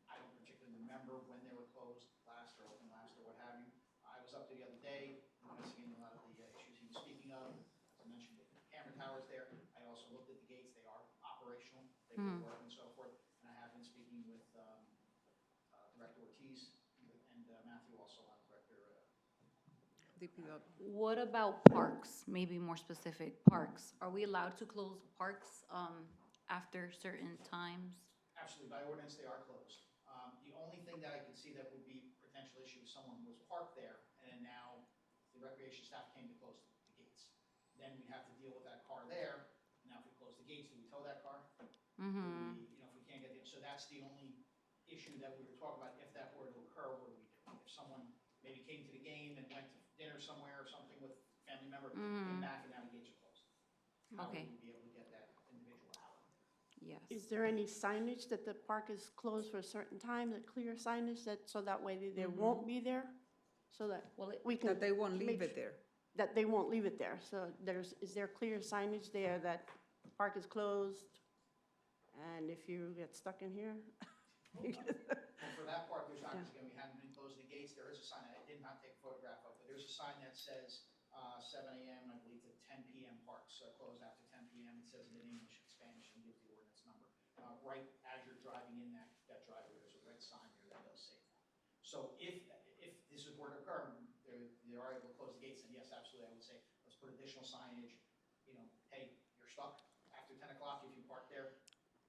I don't particularly remember when they were closed last or open last or what have you. I was up there the other day, investigating a lot of the issues he was speaking of. As I mentioned, the camera towers there. I also looked at the gates. They are operational. They will work and so forth. And I have been speaking with Director Ortiz and Matthew also, Director. DPW. What about parks? Maybe more specific, parks. Are we allowed to close parks after certain times? Absolutely, by ordinance, they are closed. The only thing that I could see that would be a potential issue if someone was parked there and now the recreation staff came to close the gates. Then we'd have to deal with that car there. Now, if we close the gates, do we tow that car? Do we, you know, if we can't get the, so that's the only issue that we were talking about. If that were to occur, what do we do? If someone maybe came to the game and went to dinner somewhere or something with a family member, came back and now the gates are closed. How Okay. would we be able to get that individual out? Yes. Is there any signage that the park is closed for a certain time, that clear signage that, so that way they won't be there? So that Well, we can. That they won't leave make it there. That they won't leave it there. So is there clear signage there that park is closed? And if you get stuck in here? Well, for that part, there's not, because again, we haven't been closing the gates. There is a sign, I did not take a photograph of, but there's a sign that says 7 a.m., I believe, to 10 p.m. parks close after 10 p.m. It says it in English and Spanish and gives the ordinance number. Right as you're driving in that driveway, there's a red sign there that does say that. So if this were to occur, they are able to close the gates, then yes, absolutely, I would say, let's put additional signage, you know, hey, you're stuck after 10 o'clock if you park there.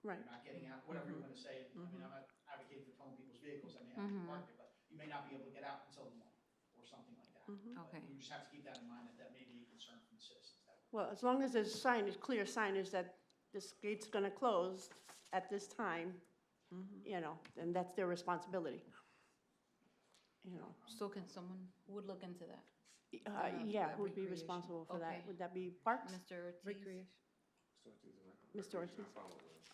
Right. You're not getting out, whatever you're gonna say. I mean, I'm not advocating for towing people's vehicles, I may have to park there, but you may not be able to get out until the morning, or something like that. But Okay. you just have to keep that in mind, that may be a concern from the citizens. Well, as long as there's signage, clear signage that this gate's gonna close at this time, you know, then that's their responsibility. You know, So can someone, would look into that? yeah, who would be recreation. responsible for that? Okay. Would that be Parks? Mr. Ortiz? Recreation. Mr. Ortiz?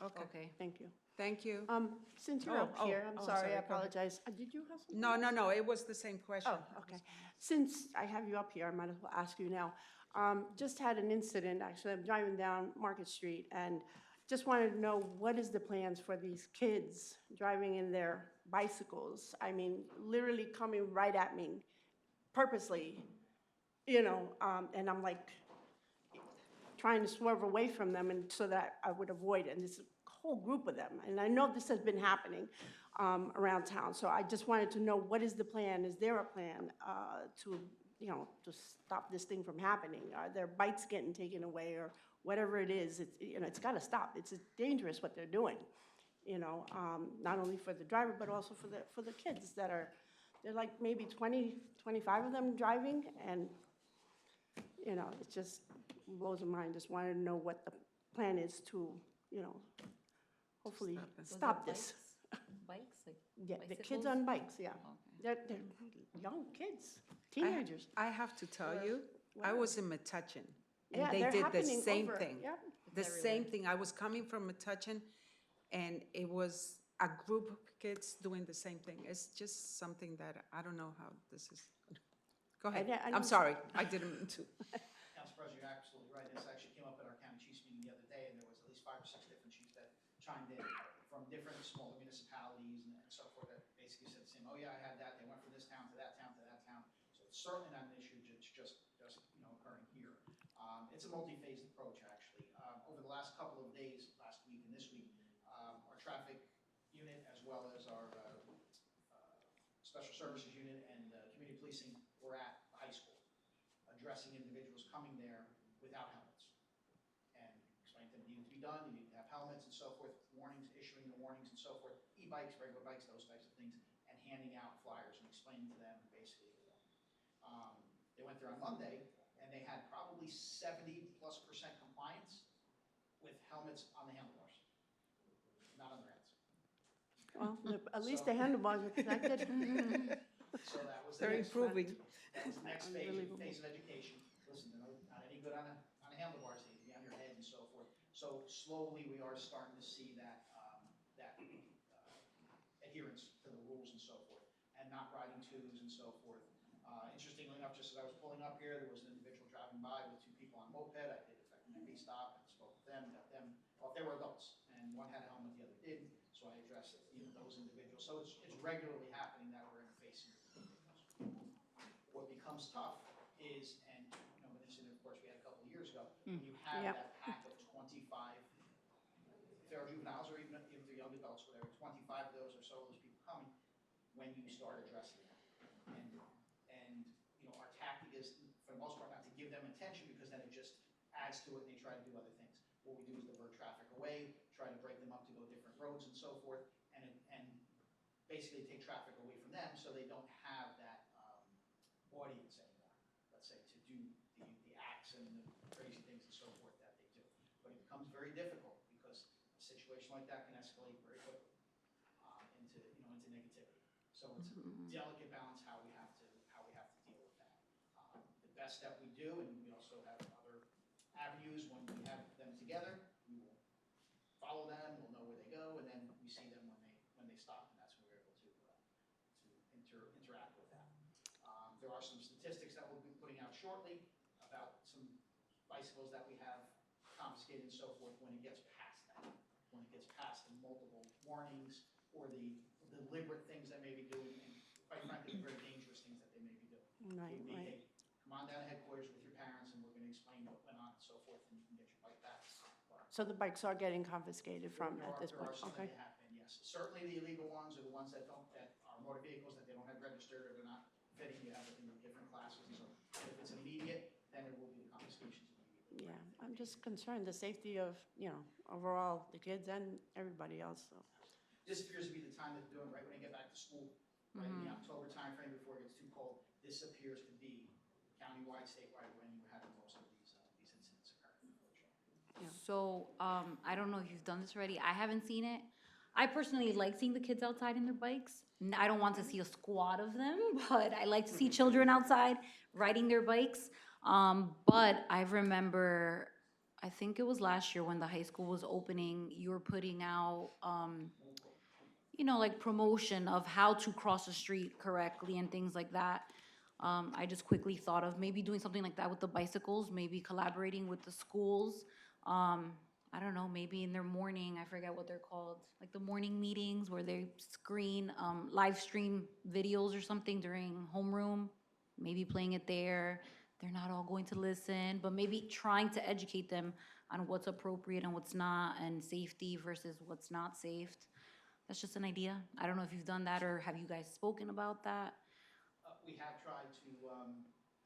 Okay, Okay. Thank you. thank you. Since you're up here, I'm oh, sorry, sorry, I go ahead. apologize. Did you have something? No, it was the same question. Oh, okay. Since I have you up here, I might as well ask you now. Just had an incident, actually, I'm driving down Market Street, and just wanted to know, what is the plans for these kids driving in their bicycles? I mean, literally coming right at me purposely, you know, and I'm like trying to swerve away from them and so that I would avoid it. And this whole group of them, and I know this has been happening around town, so I just wanted to know, what is the plan? Is there a plan to, you know, to stop this thing from happening? Are their bikes getting taken away or whatever it is? It's, you know, it's got to stop. It's dangerous what they're doing, you know, not only for the driver, but also for the kids that are, they're like maybe 20, 25 of them driving, and, you know, it just blows my mind. Just wanted to know what plan is to, you know, hopefully Stop it. Was it stop this. Bikes, like Yeah, the kids bicycles? on bikes, yeah. Okay. They're young kids, I ha- teenagers. I have to tell or you, I whatever. was in Metuchen, and Yeah, they they're did the happening same over, thing. yeah. The same thing. I was coming from Metuchen, and it was a group of kids doing the same thing. It's just something that I don't know how this is. Go ahead. And I'm sorry. I didn't mean to. Council President, you're absolutely right. This actually came up at our county chiefs meeting the other day, and there was at least 5 or 6 different chiefs that chimed in from different smaller municipalities and so forth that basically said the same, oh yeah, I had that, they went from this town to that town to that town. So it's certainly not an issue just you know, occurring here. It's a multi-phased approach, actually. Over the last couple of days, last week and this week, our traffic unit as well as our special services unit and community policing were at the high school, addressing individuals coming there without helmets. And explaining to them, needed to be done, you need to have helmets and so forth, warnings, issuing the warnings and so forth, e-bikes, regular bikes, those types of things, and handing out flyers and explaining to them basically the law. They went there on Monday, and they had probably 70+% compliance with helmets on the handlebars, not on their heads. Well, at least the handlebars are connected. So that was the They're next improving. That was the next phase Unbelievable. of education. Listen, they're not any good on a handlebars, they need to be on your head and so forth. So slowly, we are starting to see that, adherence to the rules and so forth, and not riding twos and so forth. Interestingly enough, just as I was pulling up here, there was an individual driving by with 2 people on moped. I did effect an MV stop and spoke with them, got them, well, they were adults, and one had a helmet, the other didn't, so I addressed, you know, those individuals. So it's regularly happening that we're interfacing with individuals. What becomes tough is, and, you know, an incident, of course, we had a couple of years ago, when you have Yep. that pack of 25, if they're juveniles or even if they're young adults, whatever, 25 of those or so of those people coming, when you start addressing that. And, you know, our tactic is, for the most part, not to give them attention, because then it just adds to it and they try to do other things. What we do is divert traffic away, try to break them up to go different roads and so forth, and basically take traffic away from them so they don't have that audience anymore, let's say, to do the acts and the crazy things and so forth that they do. But it becomes very difficult, because a situation like that can escalate very quickly into, you know, into negativity. So it's a delicate balance how we have to deal with that. The best that we do, and we also have other avenues when we have them together, we will follow them, we'll know where they go, and then we see them when they stop, and that's when we're able to interact with that. There are some statistics that we'll be putting out shortly about some bicycles that we have confiscated and so forth when it gets past that. When it gets past the multiple warnings or the deliberate things that may be doing, and quite frankly, the very dangerous things that they may be doing. Right, It would be, right. hey, come on down to headquarters with your parents, and we're going to explain what went on and so forth, and you can get your bike back. So the bikes are getting confiscated from There at this are point, some okay? that have been, yes. Certainly the illegal ones are the ones that are motor vehicles that they don't have registered or they're not fitting, you have in different classes, and so if it's immediate, then there will be confiscations immediately. Yeah, I'm just concerned, the safety of, you know, overall, the kids and everybody else, so. This appears to be the time that they're doing, right when they get back to school, right in the October timeframe before it gets too cold. This appears to be countywide, statewide, when you're having most of these incidents occurring, unfortunately. So, I don't know if you've done this already. I haven't seen it. I personally like seeing the kids outside in their bikes. I don't want to see a squad of them, but I like to see children outside riding their bikes. But I remember, I think it was last year when the high school was opening, you were putting out, you know, like promotion of how to cross the street correctly and things like that. I just quickly thought of maybe doing something like that with the bicycles, maybe collaborating with the schools. I don't know, maybe in their morning, I forget what they're called, like the morning meetings where they screen, live stream videos or something during homeroom, maybe playing it there. They're not all going to listen, but maybe trying to educate them on what's appropriate and what's not, and safety versus what's not safe. That's just an idea. I don't know if you've done that, or have you guys spoken about that? We have tried to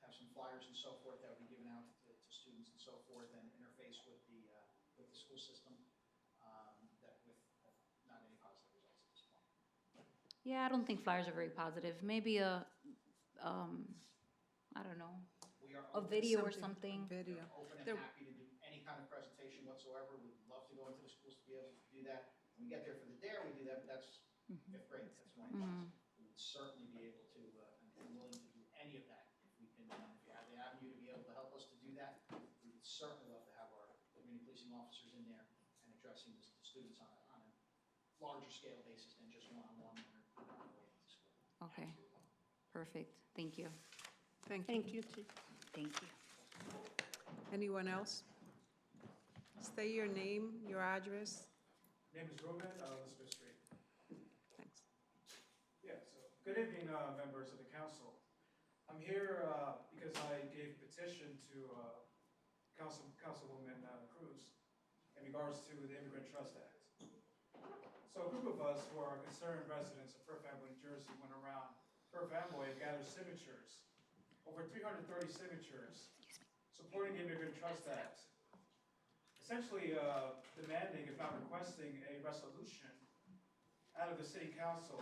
have some flyers and so forth that would be given out to students and so forth, and interface with the school system, that with not any positive results at this point. Yeah, I don't think flyers are very positive. Maybe I don't know, We are a open, video or Something, something. Video. open and There- happy to do any kind of presentation whatsoever. whatsoever. We'd love to go into the schools to be able to do that. When we get there for the DARE, we do that, but that's fifth grade, that's 20 bucks. We would certainly be able to, and willing to do any of that. If we can, if you have the avenue to be able to help us to do that, we would certainly love to have our community policing officers in there and addressing the students on a larger scale basis than just one-on-one when they're on the way to school. Okay, perfect. Thank you. Thank you. Thank you, Chief. Thank you. Anyone else? State your name, your address. Name is Ruben, Elizabeth Street. Thanks. Yeah, so, good evening, members of the council. I'm here because I gave a petition to Councilwoman Cruz in regards to the Immigrant Trust Act. So a group of us who are concerned residents of Perth Amboy, New Jersey, went around Perth Amboy and gathered signatures, over 330 signatures, supporting the Immigrant Trust Act. Essentially demanding, if not requesting, a resolution out of the city council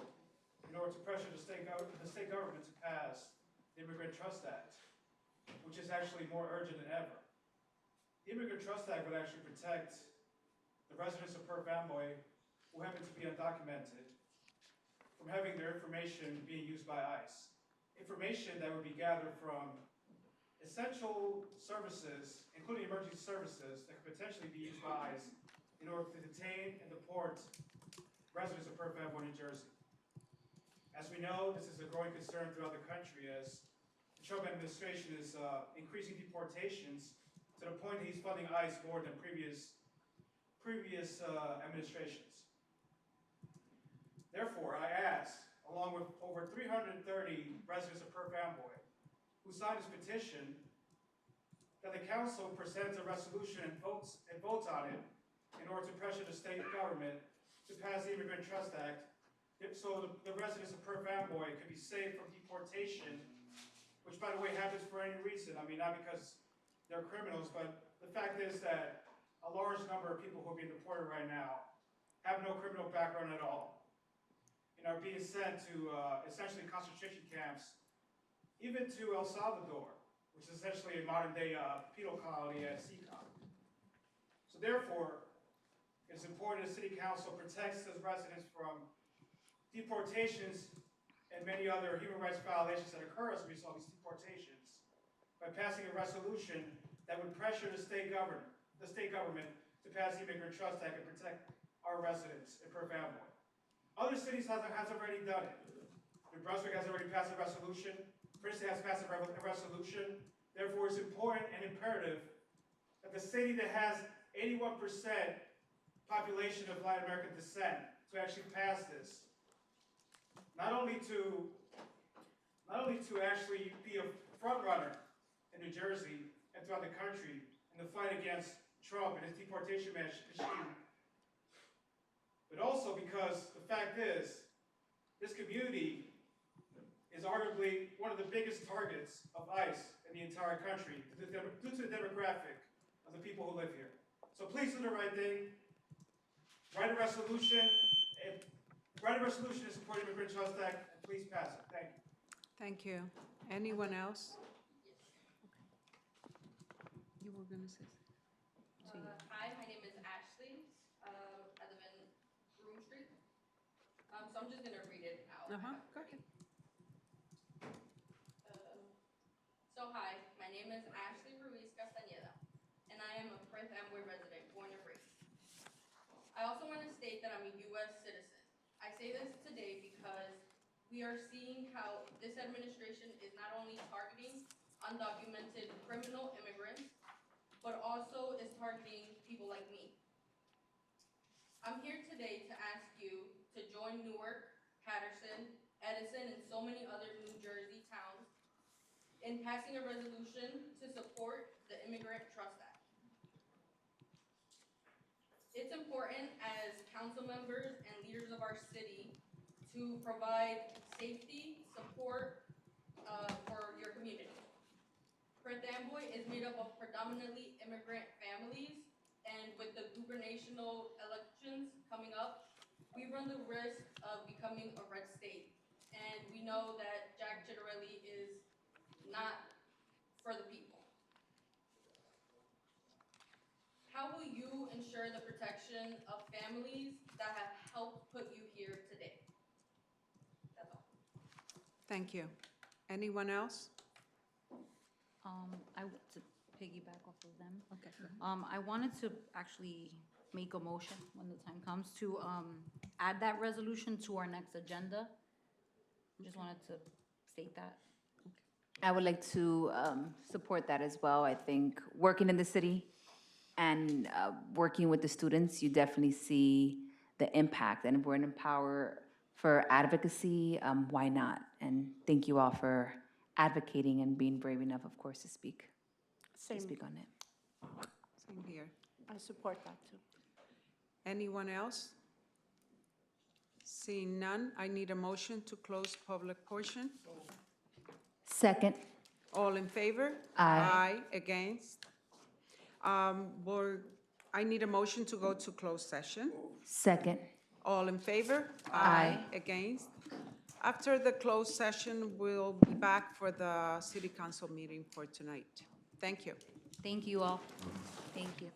in order to pressure the state government to pass the Immigrant Trust Act, which is actually more urgent than ever. The Immigrant Trust Act would actually protect the residents of Perth Amboy who happen to be undocumented from having their information being used by ICE. Information that would be gathered from essential services, including emergency services, that could potentially be used by ICE in order to detain and deport residents of Perth Amboy, New Jersey. As we know, this is a growing concern throughout the country as the Trump administration is increasing deportations to the point that he's funding ICE more than previous administrations. Therefore, I ask, along with over 330 residents of Perth Amboy who signed this petition, that the council presents a resolution and votes on it in order to pressure the state government to pass the Immigrant Trust Act, so the residents of Perth Amboy could be saved from deportation, which, by the way, happens for any reason. I mean, not because they're criminals, but the fact is that a large number of people who are being deported right now have no criminal background at all, and are being sent to essentially concentration camps, even to El Salvador, which is essentially a modern-day penal colony at CECON. So therefore, it's important the City Council protects those residents from deportations and many other human rights violations that occur as a result of these deportations by passing a resolution that would pressure the state government to pass the Immigrant Trust Act and protect our residents in Perth Amboy. Other cities have already done it. New Brunswick has already passed a resolution. Princeton has passed a resolution. Therefore, it's important and imperative that the city that has 81% population of Latin American descent to actually pass this, not only to actually be a front runner in New Jersey and throughout the country in the fight against Trump and his deportation machine, but also because the fact is, this community is arguably one of the biggest targets of ICE in the entire country due to the demographic of the people who live here. So please do the right thing. Write a resolution in support of the Immigrant Trust Act, and please pass it. Thank you. Thank you. Anyone else? You were going to say something. Hi, my name is Ashley. I live in Broome Street. So I'm just gonna read it out. Go ahead. So hi, my name is Ashley Ruiz Castañeda, and I am a Perth Amboy resident, born and raised. I also want to state that I'm a U.S. citizen. I say this today because we are seeing how this administration is not only targeting undocumented criminal immigrants, but also is targeting people like me. I'm here today to ask you to join Newark, Patterson, Edison, and so many other New Jersey towns in passing a resolution to support the Immigrant Trust Act. It's important as council members and leaders of our city to provide safety, support for your community. Perth Amboy is made up of predominantly immigrant families, and with the gubernatorial elections coming up, we run the risk of becoming a red state. And we know that Jack Ciattarelli is not for the people. how will you ensure the protection of families that have helped put you here today? That's all. Thank you. Anyone else? To piggyback off of them. Okay. I wanted to actually make a motion when the time comes to, add that resolution to our next agenda. Just wanted to state that. I would like to support that as well. I think working in the city and working with the students, you definitely see the impact. And if we're in Empower for advocacy, why not? And thank you all for advocating and being brave enough, of course, to speak Same, on it. Same here. I support that too. Anyone else? Seeing none, I need a motion to close public portion. Second. All in favor? Aye. Against? I need a motion to go to closed session. Second. All in favor? Aye. Against? After the closed session, we'll be back for the city council meeting for tonight. Thank you. Thank you all. Thank you.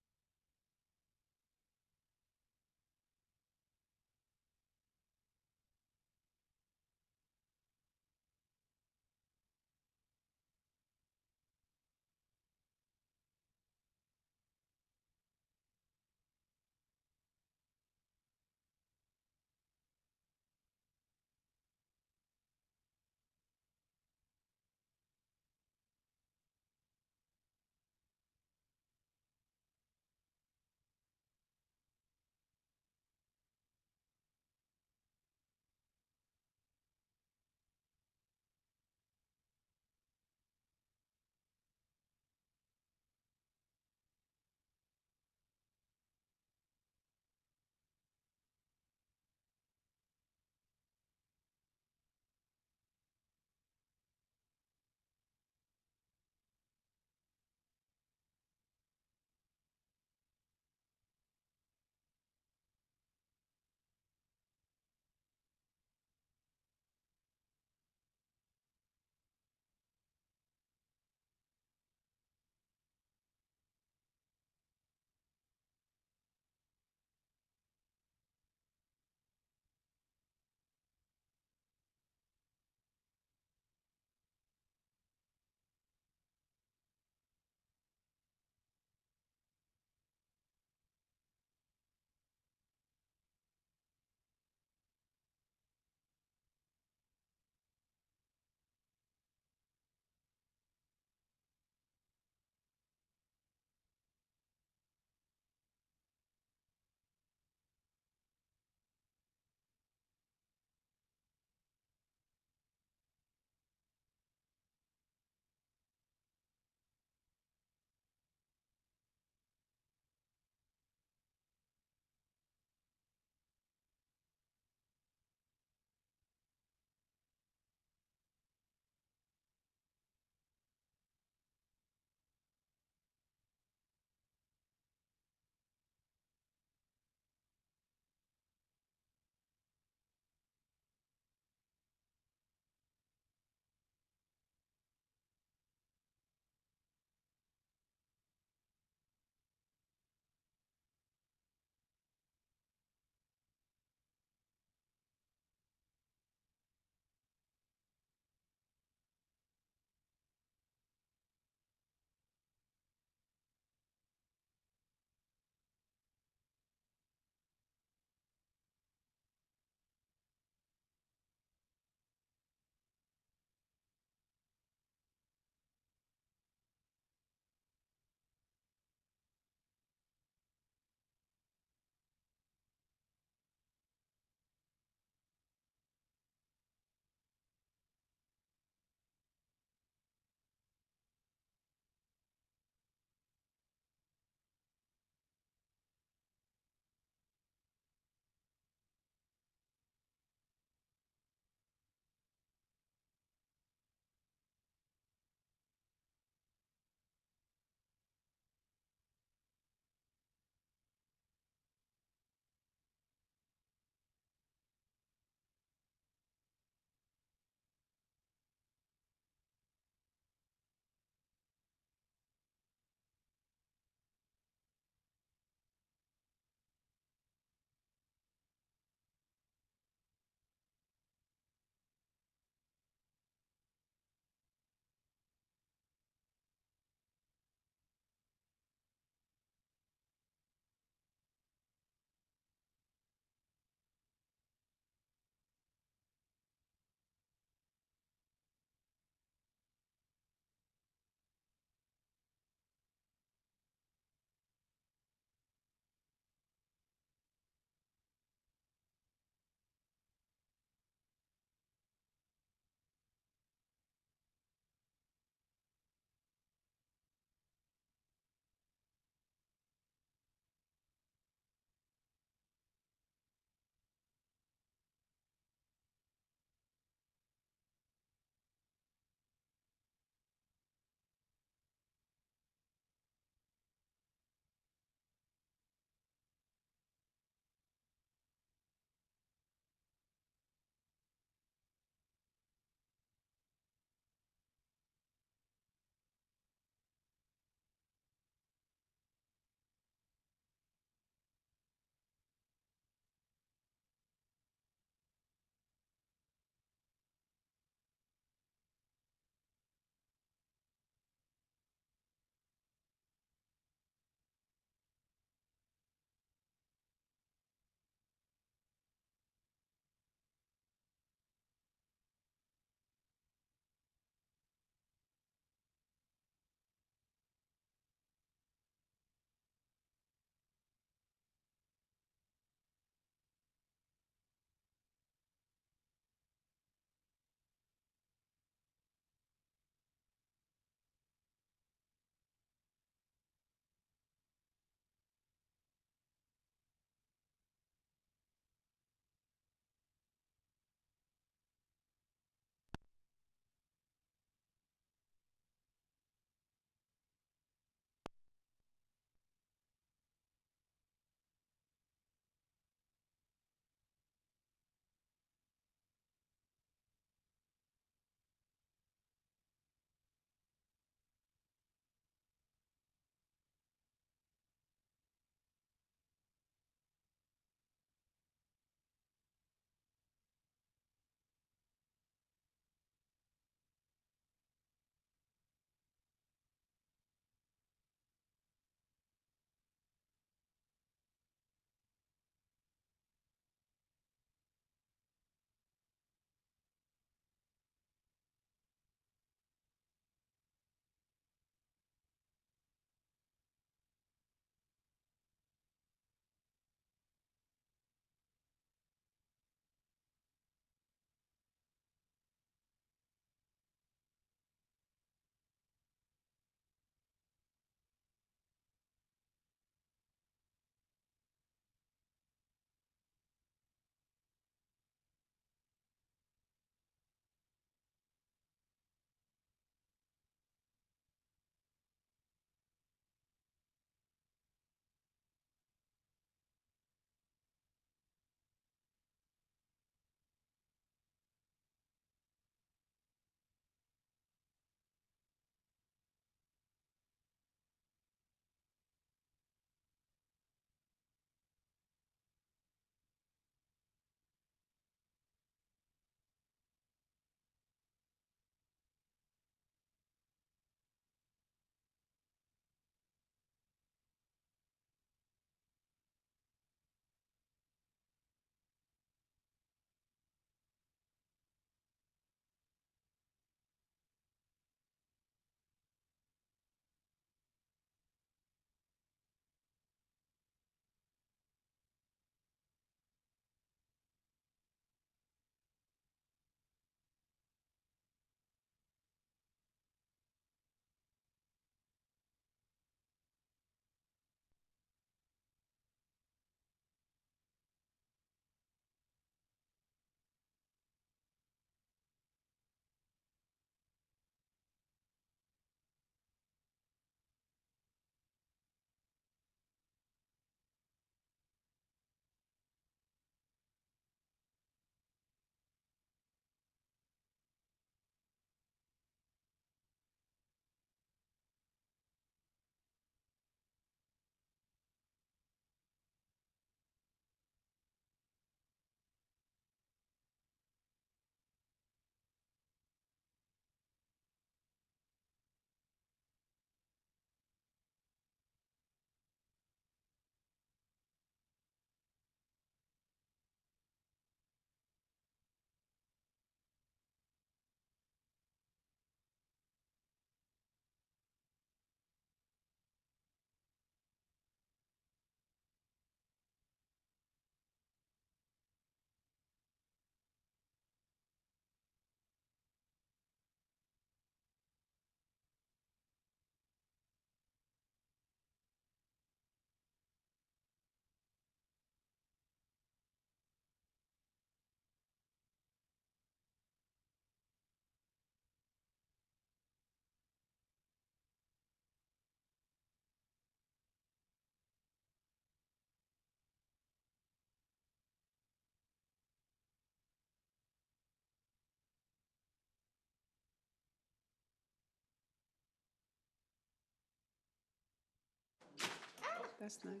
That's nice.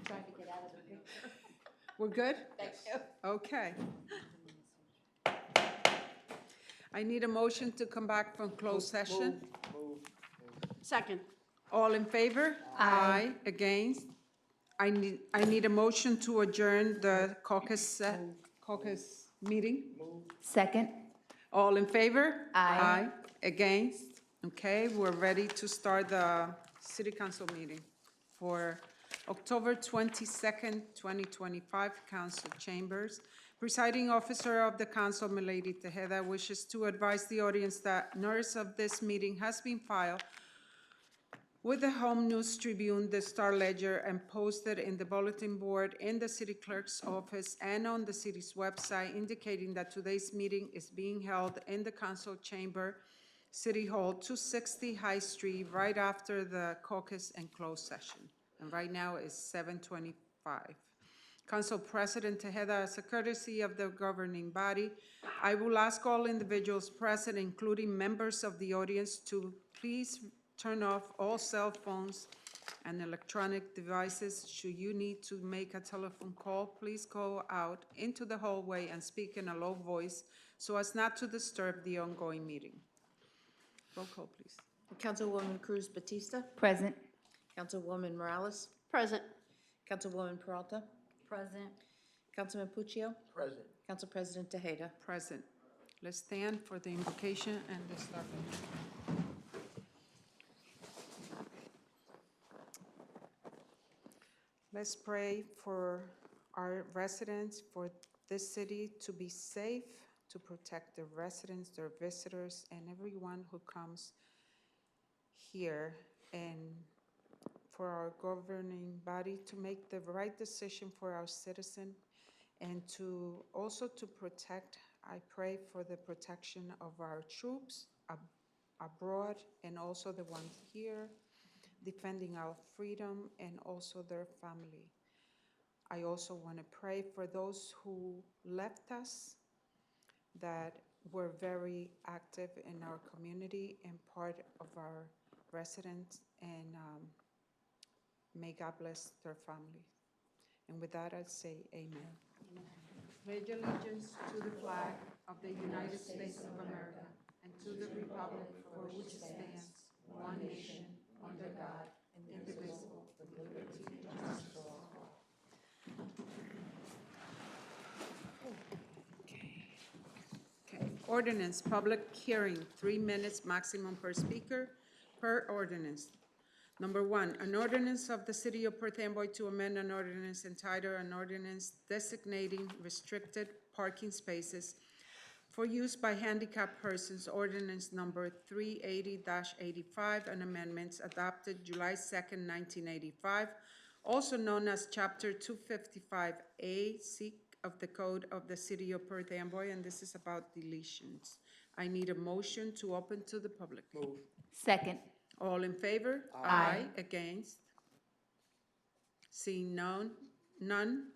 Trying to get out of the picture. We're good? Thank you. Okay. I need a motion to come back from closed session. Second. All in favor? Aye. Against? I need a motion to adjourn the caucus meeting. Second? All in favor? Aye. Against? Okay, we're ready to start the city council meeting for October 22nd, 2025, council chambers. Presiding officer of the council, Milady Tejeda, wishes to advise the audience that notice of this meeting has been filed with the Home News Tribune, the Star Ledger, and posted in the bulletin board in the city clerk's office and on the city's website, indicating that today's meeting is being held in the council chamber, City Hall, 260 High Street, right after the caucus and closed session. And right now is 7:25. Council President Tejeda, as a courtesy of the governing body, I will ask all individuals present, including members of the audience, to please turn off all cell phones and electronic devices. Should you need to make a telephone call, please go out into the hallway and speak in a low voice so as not to disturb the ongoing meeting. Roll call, please. Councilwoman Cruz Batista. Present. Councilwoman Morales. Present. Councilwoman Peralta. Present. Councilman Puccio. Present. Council President Tejeda. Present. Let's stand for the invocation and the start. Let's pray for our residents, for this city to be safe, to protect the residents, their visitors, and everyone who comes here, and for our governing body to make the right decision for our citizen, and to also to protect, I pray for the protection of our troops abroad and also the ones here, defending our freedom and also their family. I also want to pray for those who left us, that were very active in our community and part of our residents, and may God bless their family. And with that, I'd say amen. Pledge allegiance to the flag of the United States of America and to the republic for which it stands, one nation, under God, indivisible, with liberty and justice for all. Okay. Ordinance, public hearing, 3 minutes maximum per speaker per ordinance. Number 1, an ordinance of the City of Perth Amboy to amend an ordinance entitled an ordinance designating restricted parking spaces for use by handicapped persons, ordinance number 380-85, and amendments adopted July 2nd, 1985, also known as Chapter 255A, of the Code of the City of Perth Amboy, and this is about deletions. I need a motion to open to the public. Move. Second. All in favor? Aye. Against? Seeing none,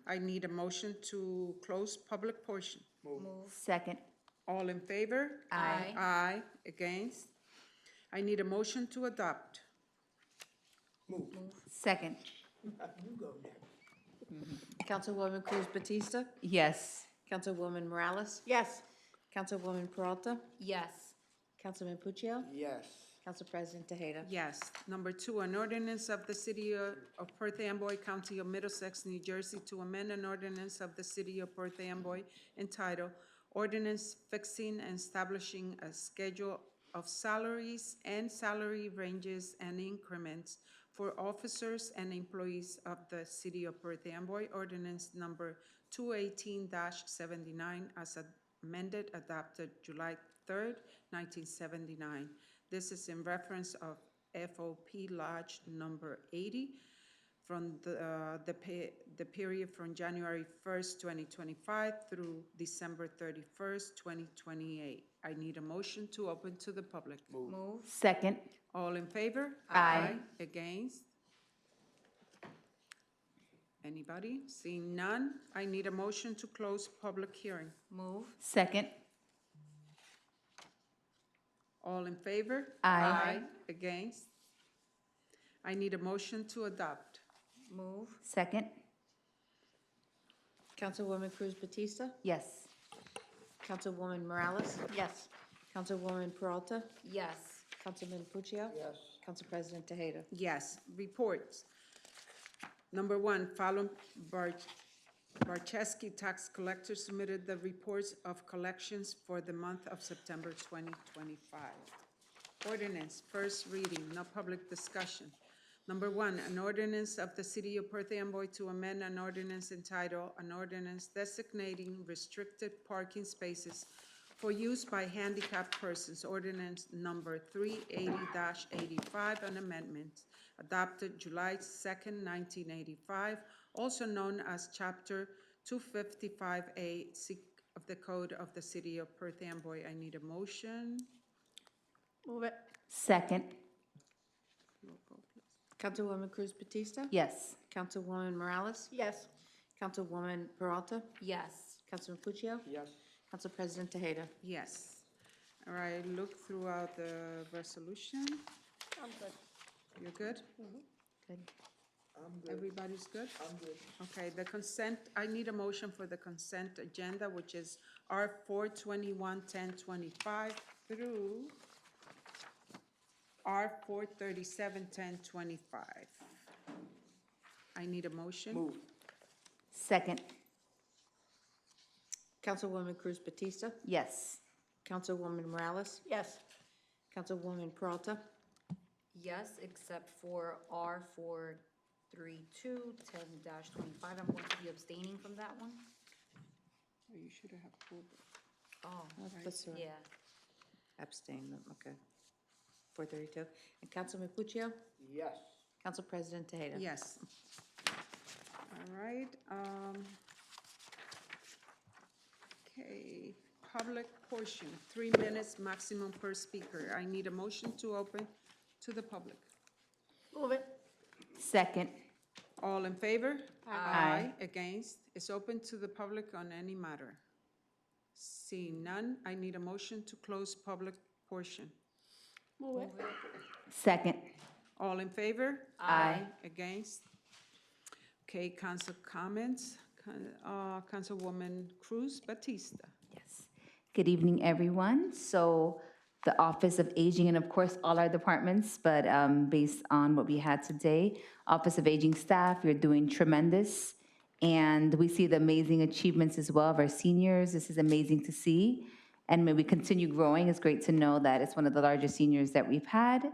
I need a motion to close public portion. Move. Second. All in favor? Aye. Aye. Against? I need a motion to adopt. Move. Second. You go next. Councilwoman Cruz Batista. Yes. Councilwoman Morales. Yes. Councilwoman Peralta. Yes. Councilman Puccio. Yes. Council President Tejeda. Yes. Number 2, an ordinance of the City of Perth Amboy, County of Middlesex, New Jersey, to amend an ordinance of the City of Perth Amboy entitled Ordinance Fixing and Establishing a Schedule of Salaries and Salary Ranges and Increments for officers and employees of the City of Perth Amboy, ordinance number 218-79, as amended, adopted July 3rd, 1979. This is in reference of FOP Lodge number 80 from the period from January 1st, 2025 through December 31st, 2028. I need a motion to open to the public. Move. Second. All in favor? Aye. Against? Anybody? Seeing none, I need a motion to close public hearing. Move. Second. All in favor? Aye. Against? I need a motion to adopt. Move. Second? Councilwoman Cruz Batista? Yes. Councilwoman Morales? Yes. Councilwoman Peralta? Yes. Councilman Puccio? Yes. Council President Tejeda? Yes. Reports. Number one, Fallon Barczewski tax collector submitted the reports of collections for the month of September 2025. Ordinance, first reading, no public discussion. Number one, an ordinance of the City of Perth Amboy to amend an ordinance entitled, an ordinance designating restricted parking spaces for use by handicapped persons, ordinance number 380-85, an amendment adopted July 2nd, 1985, also known as Chapter 255A of the Code of the City of Perth Amboy. I need a motion. Move it. Second? Roll call, please. Councilwoman Cruz Batista? Yes. Councilwoman Morales? Yes. Councilwoman Peralta? Yes. Councilman Puccio? Yes. Council President Tejeda? Yes. All right, look throughout the resolution. I'm good. You're good? Good. I'm good. Everybody's good? I'm good. Okay, the consent, I need a motion for the consent agenda, which is R 421-1025 through R 437-1025. I need a motion. Move. Second? Councilwoman Cruz Batista? Yes. Councilwoman Morales? Yes. Councilwoman Peralta? Yes, except for R 432-10-25. I'm going to be abstaining from that one. Oh, you should have pulled it. Oh, That's all right. yeah. Abstain, okay. 432. And Councilman Puccio? Yes. Council President Tejeda? Yes. All right, okay, public portion, 3 minutes maximum per speaker. I need a motion to open to the public. Move it. Second? All in favor? Aye. Against? It's open to the public on any matter. Seeing none, I need a motion to close public portion. Move it. Second? All in favor? Aye. Against? Okay, council comments. Councilwoman Cruz Batista. Yes. Good evening, everyone. So the Office of Aging, and of course, all our departments, but based on what we had today, Office of Aging staff, you're doing tremendous. And we see the amazing achievements as well of our seniors. This is amazing to see. And may we continue growing. It's great to know that it's one of the largest seniors that we've had.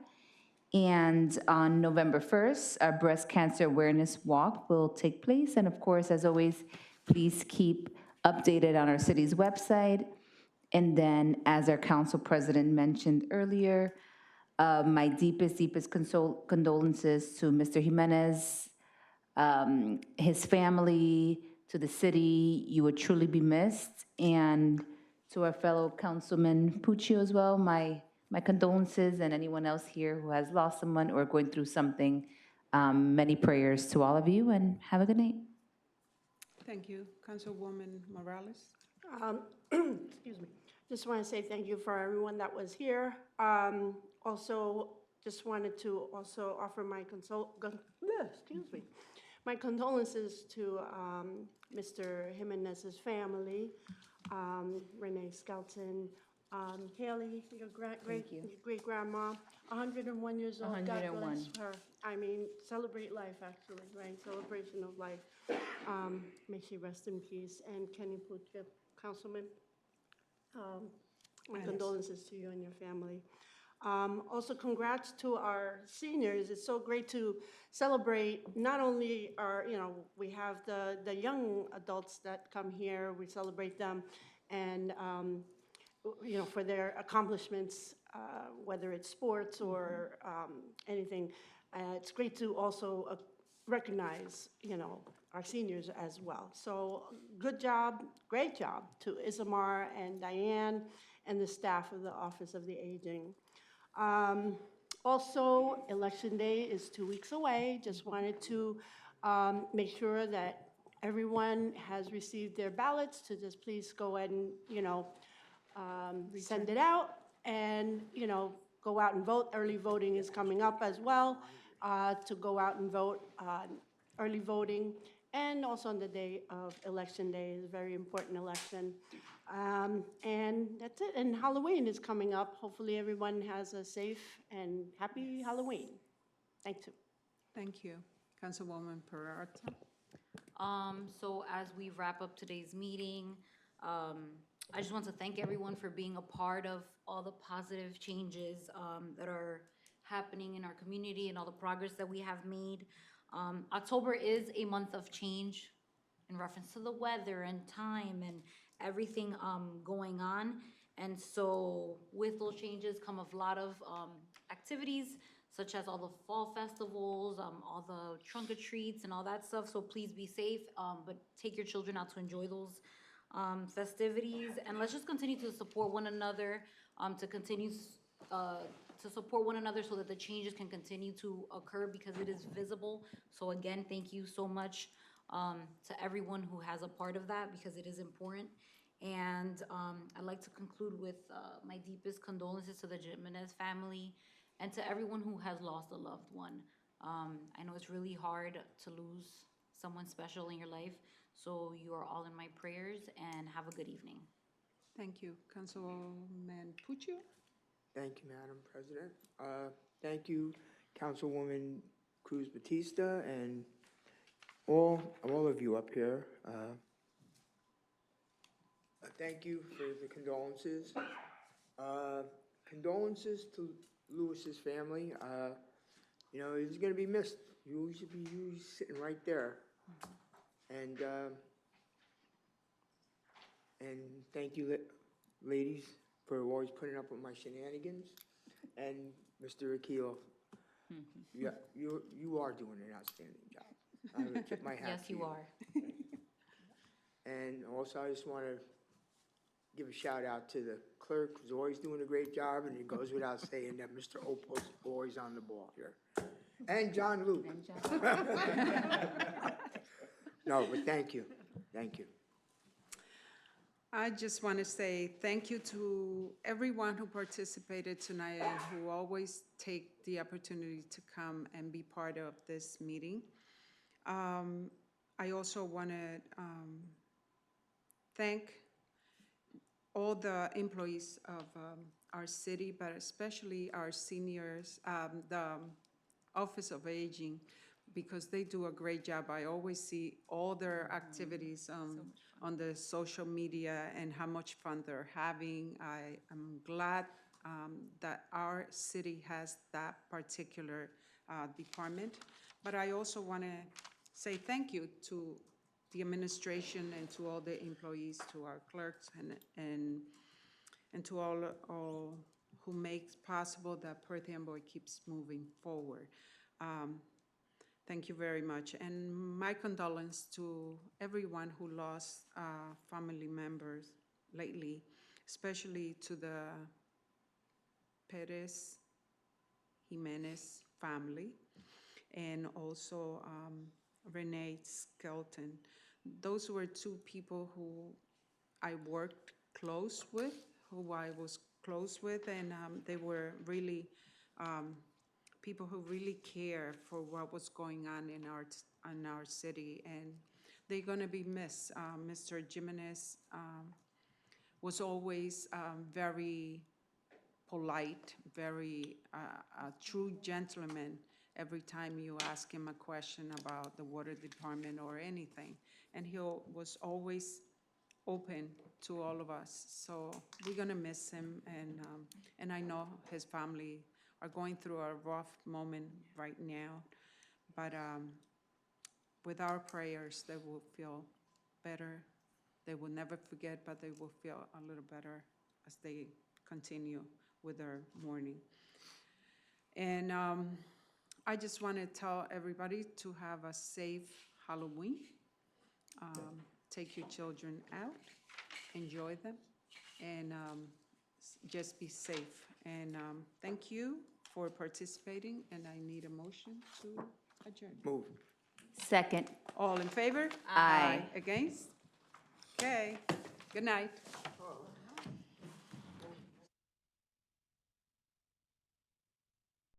And on November 1st, our breast cancer awareness walk will take place. And of course, as always, please keep updated on our city's website. And then, as our council president mentioned earlier, my deepest condolences to Mr. Jimenez, his family, to the city. You would truly be missed. And to our fellow Councilman Puccio as well, my condolences, and anyone else here who has lost someone or going through something. Many prayers to all of you, and have a good night. Thank you. Councilwoman Morales. Excuse me. Just want to say thank you for everyone that was here. Also, just wanted to also offer my my condolences to Mr. Jimenez's family, Renee Skelton, Haley, your great-grandma, 101 years old. 101. God bless her. I mean, celebrate life, actually, right? Celebration of life. May she rest in peace. And Kenny Puccio, Councilman, my condolences to you and your family. Also, congrats to our seniors. It's so great to celebrate not only our, we have the young adults that come here, we celebrate them, and, for their accomplishments, whether it's sports or anything. It's great to also recognize, our seniors as well. So good job, great job to Isamar and Diane and the staff of the Office of the Aging. Also, Election Day is 2 weeks away. Just wanted to make sure that everyone has received their ballots, to just please go ahead and, send it out and, go out and vote. Early voting is coming up as well, to go out and vote. early voting, and also on the day of Election Day, is a very important election. And that's it, and Halloween is coming up. Hopefully, everyone has a safe and happy Halloween. Thank you. Thank you. Councilwoman Peralta. So as we wrap up today's meeting, I just want to thank everyone for being a part of all the positive changes that are happening in our community and all the progress that we have made. October is a month of change in reference to the weather and time and everything going on. And so with those changes come a lot of activities, such as all the fall festivals, all the trunk or treats and all that stuff. So please be safe, but take your children out to enjoy those festivities. And let's just continue to support one another, to support one another so that the changes can continue to occur because it is visible. So again, thank you so much to everyone who has a part of that because it is important. And I'd like to conclude with my deepest condolences to the Jimenez family and to everyone who has lost a loved one. I know it's really hard to lose someone special in your life, so you are all in my prayers, and have a good evening. Thank you. Councilman Puccio. Thank you, Madam President. Thank you, Councilwoman Cruz Batista, and all of you up here. Thank you for the condolences. Condolences to Lewis's family. You know, he's going to be missed. You should be sitting right there. And thank you, ladies, for always putting up with my shenanigans. And Mr. Akil, yeah, you are doing an outstanding job. I would tip my hat Yes, to you are. And also, I just want to give a shout out to the clerk, who's always doing a great job, and it goes without saying that Mr. Opal's always on the ball here. And John Luke. No, but thank you. Thank you. I just want to say thank you to everyone who participated tonight and who always take the opportunity to come and be part of this meeting. I also want to thank all the employees of our city, but especially our seniors, the Office of Aging, because they do a great job. I always see all their activities on the social media and how much fun they're having. I am glad that our city has that particular department. But I also want to say thank you to the administration and to all the employees, to our clerks, and to all who makes possible that Perth Amboy keeps moving forward. Thank you very much. And my condolence to everyone who lost family members lately, especially to the Perez Jimenez family, and also Renee Skelton. Those were two people who I worked close with, and they were really people who really care for what was going on in our city, and they're going to be missed. Mr. Jimenez was always very polite, very a true gentleman every time you ask him a question about the water department or anything. And he was always open to all of us. So we're gonna miss him, and I know his family are going through a rough moment right now. But with our prayers, they will feel better. They will never forget, but they will feel a little better as they continue with their mourning. And I just want to tell everybody to have a safe Halloween. Take your children out, enjoy them, and just be safe. And thank you for participating, and I need a motion to adjourn. Move. Second. All in favor? Aye. Against? Okay, good night.